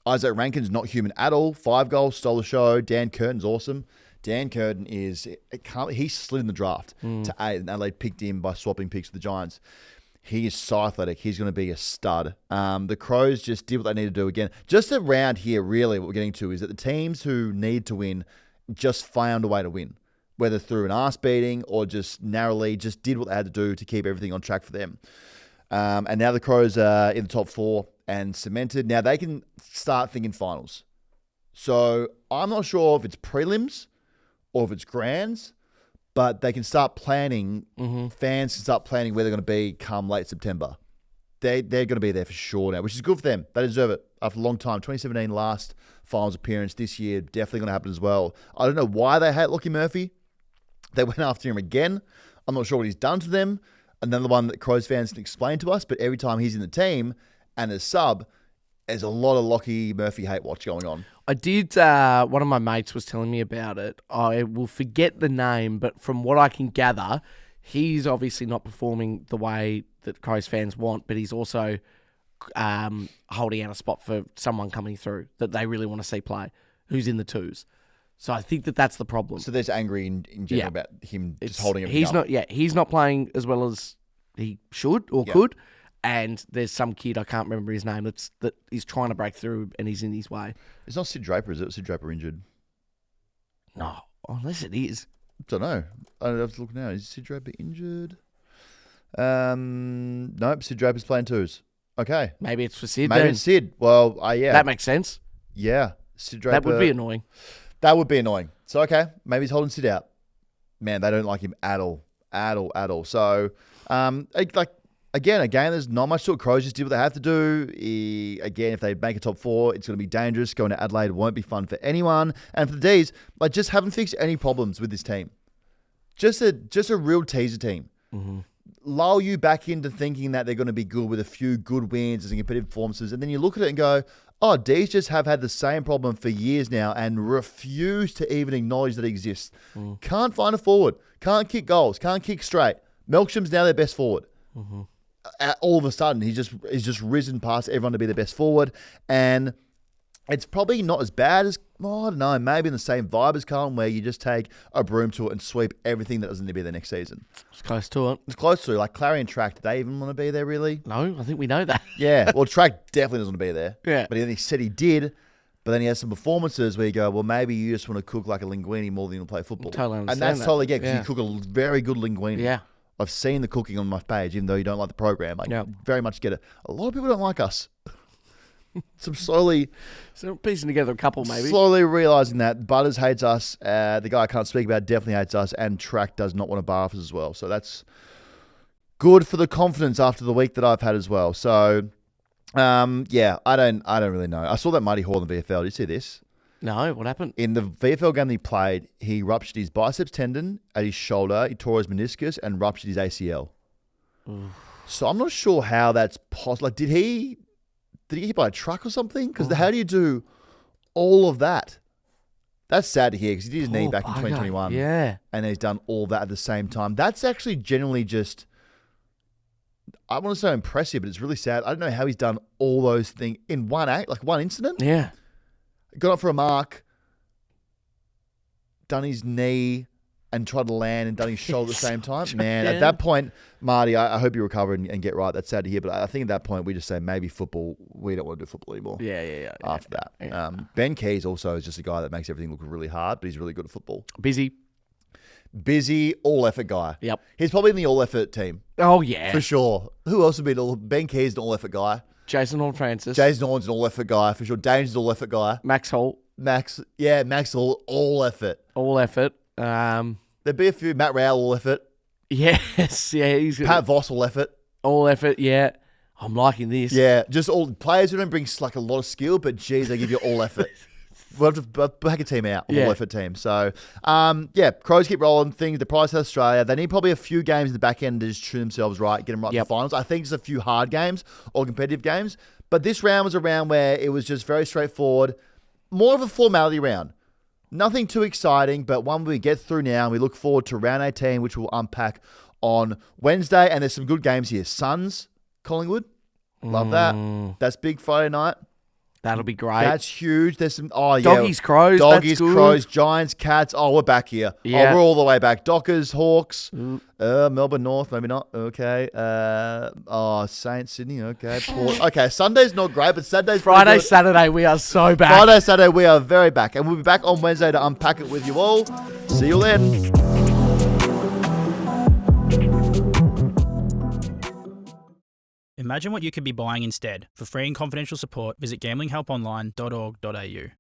Isaac Rankin's not human at all. 5 goals, stole the show. Dan Curtin's awesome. Dan Curtin he slid in the draft to 8, and Adelaide picked him by swapping picks with the Giants. He is so athletic. He's going to be a stud. The Crows just did what they needed to do again. Just around here, really, what we're getting to is that the teams who need to win just found a way to win, whether through an arse beating or just narrowly just did what they had to do to keep everything on track for them. And now the Crows are in the top 4 and cemented. Now they can start thinking finals. So I'm not sure if it's prelims or if it's grands, but they can start planning. Fans can start planning where they're going to be come late September. They're going to be there for sure now, which is good for them. They deserve it after a long time. 2017 last finals appearance. This year definitely going to happen as well. I don't know why they hate Lockie Murphy. They went after him again. I'm not sure what he's done to them. Another one that Crows fans can explain to us, but every time he's in the team and as sub, there's a lot of Lockie Murphy hate watch going on. I did, one of my mates was telling me about it. I will forget the name, but from what I can gather, he's obviously not performing the way that Crows fans want, but he's also holding out a spot for someone coming through that they really want to see play, who's in the twos. So I think that's the problem. So there's angry in general about him just holding everything up. He's not playing as well as he should or could. And there's some kid, I can't remember his name, that he's trying to break through and he's in his way. It's not Sid Draper, is it? Sid Draper injured? No, unless it is. Don't know. I have to look now. Is Sid Draper injured? Nope, Sid Draper's playing twos. Okay. Maybe it's for Sid. Maybe it's Sid. Well, yeah. That makes sense. Yeah. Sid Draper. That would be annoying. That would be annoying. So, okay. Maybe he's holding Sid out. Man, they don't like him at all. At all. So, again, a game there's not much to it. Crows just did what they have to do. Again, if they make a top 4, it's going to be dangerous. Going to Adelaide won't be fun for anyone. And for the D's, just haven't fixed any problems with this team. Just a real teaser team. Lull you back into thinking that they're going to be good with a few good wins and competitive performances. And then you look at it and go, oh, D's just have had the same problem for years now and refuse to even acknowledge that it exists. Can't find a forward. Can't kick goals. Can't kick straight. Melksham's now their best forward. All of a sudden, he's just risen past everyone to be the best forward. And it's probably not as bad as, I don't know, maybe in the same vibe as Carlton, where you just take a broom to it and sweep everything that doesn't need to be there next season. It's close to it. It's close to it. Like Clary and Track, do they even want to be there, really? No, I think we know that. Yeah, well, Track definitely doesn't want to be there. Yeah. But then he said he did, but then he has some performances where you go, well, maybe you just want to cook like a linguine more than you want to play football. Totally understand and that's that. totally good, because you cook a very good linguine. Yeah. I've seen the cooking on my page, even though you don't like the program. I very much get it. A lot of people don't like us. So piecing together a couple, maybe. Slowly realising that Butters hates us. The guy I can't speak about definitely hates us, and Track does not want to bar us as well. So that's good for the confidence after the week that I've had as well. So, I don't really know. I saw that Muddy Hall in the VFL. Did you see this? No, what happened? In the VFL game that he played, he ruptured his biceps tendon at his shoulder, he tore his meniscus, and ruptured his ACL. So I'm not sure how that's possible. Like, did he get hit by a truck or something? Because how do you do all of that? That's sad to hear, because he did his knee back in 2021. Yeah. And he's done all that at the same time. That's actually generally just, I want to say impressive, but it's really sad. I don't know how he's done all those things in one act, like one incident. Yeah. Got up for a mark, done his knee, and tried to land and done his shoulder at the same time. Man, at that point, Marty, I hope you recover and get right. That's sad to hear. But I think at that point, we just say maybe football, we don't want to do football anymore. Yeah. After that. Ben Keys also is just a guy that makes everything look really hard, but he's really good at football. Busy. busy, all-effort guy. Yep. He's probably in the all-effort team. Oh, yeah. For sure. Who else would be Ben Key's an all-effort guy. Jason Horn-Francis. Jason Horn's an all-effort guy, for sure. Danger's an all-effort guy. Max Holt. Max all-effort. All effort. There'd be a few. Matt Rowell, all-effort. Yes, yeah. He's Pat Voss, all-effort. All effort, yeah. I'm liking this. Yeah, just all players who don't bring like a lot of skill, but geez, they give you all effort. We'll have to back a team out, all effort team. So, Crows keep rolling things. The prize of Australia, they need probably a few games in the back end to just tune themselves right, get them right to the finals. I think just a few hard games or competitive games. But this round was a round where it was just very straightforward, more of a formality round. Nothing too exciting, but one we get through now, and we look forward to round 18, which we'll unpack on Wednesday. And there's some good games here. Suns, Collingwood. Love that. That's big Friday night. That'll be great. That's huge. There's some Doggies, Crows. Doggies, that's good. Crows, Giants, Cats. Oh, we're back here. Yeah. Oh, we're all the way back. Dockers, Hawks, Melbourne North, maybe not. Okay. Saints, Sydney. Okay. Port. Okay. Sunday's not great, but Saturday's Friday, pretty good. Saturday, we are so back. Friday, Saturday, we are very back, and we'll be back on Wednesday to unpack it with you all. See you then. Imagine what you could be buying instead. For free and confidential support, visit gamblinghelponline.org.au.